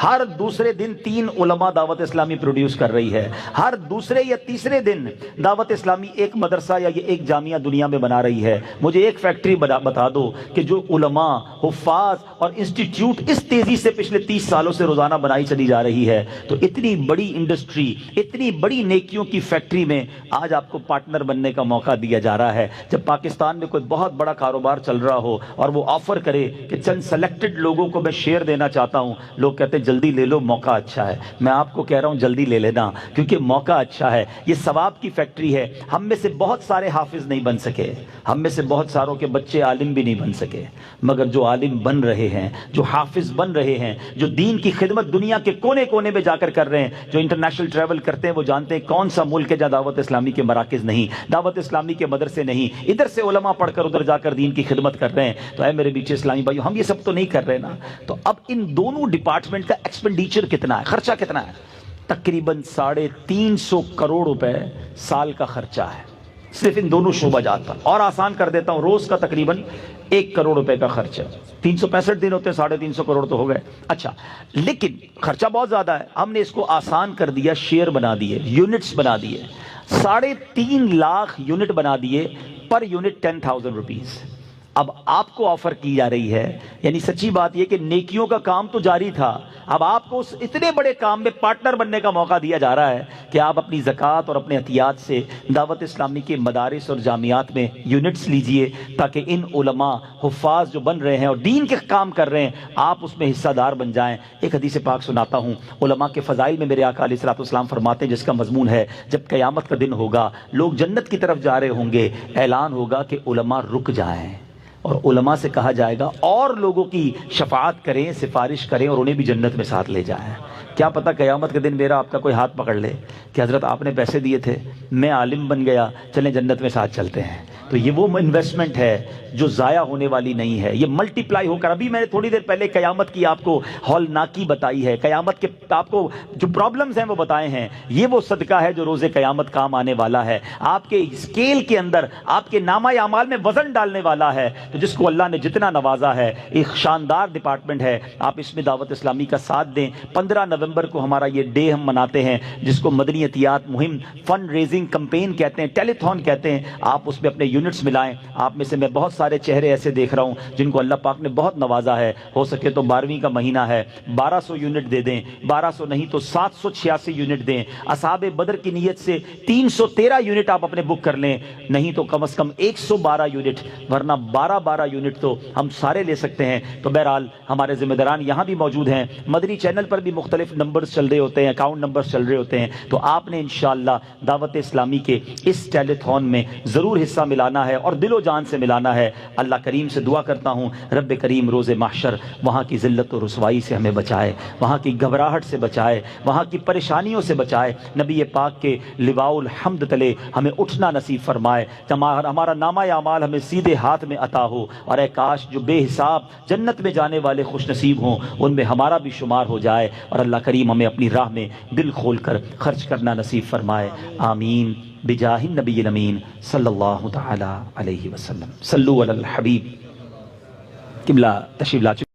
ہر دوسرے دن 3 علماء دعوت اسلامی پروڈیوس کر رہی ہے، ہر دوسرے یا تیسرے دن دعوت اسلامی ایک مدرسہ یا ایک جامعہ دنیا میں بنا رہی ہے۔ مجھے ایک فیکٹری بتا دو کہ جو علماء، حفاظ اور انسٹیٹیوٹ اس تیزی سے پچھلے 30 سالوں سے روزانہ بنائی چلی جا رہی ہے، تو اتنی بڑی انڈسٹری، اتنی بڑی نیکیوں کی فیکٹری میں آج آپ کو پارٹنر بننے کا موقع دیا جا رہا ہے۔ جب پاکستان میں کوئی بہت بڑا کاروبار چل رہا ہو اور وہ آفر کرے کہ چند سلیکٹڈ لوگوں کو میں شیئر دینا چاہتا ہوں، لوگ کہتے ہیں جلدی لے لو، موقع اچھا ہے۔ میں آپ کو کہہ رہا ہوں جلدی لے لینا، کیونکہ موقع اچھا ہے۔ یہ ثواب کی فیکٹری ہے۔ ہم میں سے بہت سارے حافظ نہیں بن سکے، ہم میں سے بہت ساروں کے بچے عالم بھی نہیں بن سکے، مگر جو عالم بن رہے ہیں، جو حافظ بن رہے ہیں، جو دین کی خدمت دنیا کے کونے کونے میں جا کر رہے ہیں، جو انٹرنیشنل ٹریول کرتے ہیں، وہ جانتے ہیں کون سا ملک ہے جہاں دعوت اسلامی کے مراکز نہیں، دعوت اسلامی کے مدرسے نہیں، ادھر سے علماء پڑھ کر ادھر جا کر دین کی خدمت کر رہے ہیں۔ تو اے میرے بیچے اسلامی بھائیو، ہم یہ سب تو نہیں کر رہے نا۔ تو اب ان دونوں ڈپارٹمنٹ کا ایکسپینڈیچر کتنا ہے، خرچہ کتنا ہے؟ تقریباً 350 کروڑ روپے سال کا خرچہ ہے صرف ان دونوں شعبہ جات پر۔ اور آسان کر دیتا ہوں، روز کا تقریباً 1 کروڑ روپے کا خرچہ، 365 دن ہوتے ہیں، 350 کروڑ تو ہو گئے۔ اچھا، لیکن خرچہ بہت زیادہ ہے، ہم نے اس کو آسان کر دیا، شیئر بنا دیے، یونٹس بنا دیے، 3.5 لاکھ یونٹ بنا دیے، پر یونٹ 10,000 روپیز۔ اب آپ کو آفر کی جا رہی ہے، یعنی سچی بات یہ کہ نیکیوں کا کام تو جاری تھا، اب آپ کو اس اتنے بڑے کام میں پارٹنر بننے کا موقع دیا جا رہا ہے کہ آپ اپنی زکوٰۃ اور اپنے عطیات سے دعوت اسلامی کے مدارس اور جامعات میں یونٹس لیجئے، تاکہ ان علماء، حفاظ جو بن رہے ہیں اور دین کے کام کر رہے ہیں، آپ اس میں حصہ دار بن جائیں۔ ایک حدیث پاک سناتا ہوں، علماء کے فضائل میں میرے آقا علیہ الصلوۃ والسلام فرماتے ہیں، جس کا مضمون ہے جب قیامت کا دن ہوگا، لوگ جنت کی طرف جا رہے ہوں گے، اعلان ہوگا کہ علماء رک جائیں، اور علماء سے کہا جائے گا اور لوگوں کی شفاعت کریں، سفارش کریں اور انہیں بھی جنت میں ساتھ لے جائیں۔ کیا پتہ قیامت کے دن میرا آپ کا کوئی ہاتھ پکڑ لے کہ حضرت آپ نے پیسے دیے تھے، میں عالم بن گیا، چلیں جنت میں ساتھ چلتے ہیں۔ تو یہ وہ انویسٹمنٹ ہے جو ضائع ہونے والی نہیں ہے، یہ ملٹی پلائی ہو کر، ابھی میں نے تھوڑی دیر پہلے قیامت کی آپ کو ہولناکی بتائی ہے، قیامت کے آپ کو جو پرابلمز ہیں وہ بتائے ہیں، یہ وہ صدقہ ہے جو روز قیامت کام آنے والا ہے، آپ کے اسکیل کے اندر، آپ کے نامہ اعمال میں وزن ڈالنے والا ہے۔ تو جس کو اللہ نے جتنا نوازا ہے، ایک شاندار ڈپارٹمنٹ ہے، آپ اس میں دعوت اسلامی کا ساتھ دیں۔ 15 نومبر کو ہمارا یہ ڈے ہم مناتے ہیں، جس کو مدنی عطیات مہم، فنڈ ریزنگ کمپین کہتے ہیں، ٹیلی تھون کہتے ہیں۔ آپ اس میں اپنے یونٹس ملائیں۔ آپ میں سے میں بہت سارے چہرے ایسے دیکھ رہا ہوں جن کو اللہ پاک نے بہت نوازا ہے، ہو سکے تو 12ویں کا مہینہ ہے، 1200 یونٹ دے دیں، 1200 نہیں تو 786 یونٹ دیں۔ اصحاب بدر کی نیت سے 313 یونٹ آپ اپنے بک کر لیں، نہیں تو کم از کم 112 یونٹ، ورنہ 12 یونٹ تو ہم سارے لے سکتے ہیں۔ تو بہرحال ہمارے ذمہ داران یہاں بھی موجود ہیں، مدنی چینل پر بھی مختلف نمبرز چل رہے ہوتے ہیں، اکاؤنٹ نمبرز چل رہے ہوتے ہیں، تو آپ نے انشاءاللہ دعوت اسلامی کے اس ٹیلی تھون میں ضرور حصہ ملانا ہے اور دل و جان سے ملانا ہے۔ اللہ کریم سے دعا کرتا ہوں، رب کریم روز محشر وہاں کی ذلت و رسوائی سے ہمیں بچائے، وہاں کی گھبراہٹ سے بچائے، وہاں کی پریشانیوں سے بچائے، نبی پاک کے لواء الحمد تلے ہمیں اٹھنا نصیب فرمائے، ہمارا نامہ اعمال ہمیں سیدھے ہاتھ میں عطا ہو، اور اے کاش جو بے حساب جنت میں جانے والے خوش نصیب ہوں ان میں ہمارا بھی شمار ہو جائے، اور اللہ کریم ہمیں اپنی راہ میں دل کھول کر خرچ کرنا نصیب فرمائے۔ آمین بجاہ النبی الامین صلی اللہ تعالی علیہ وسلم۔ صلو علی الحبیب۔ قبلہ تشریف لا چکے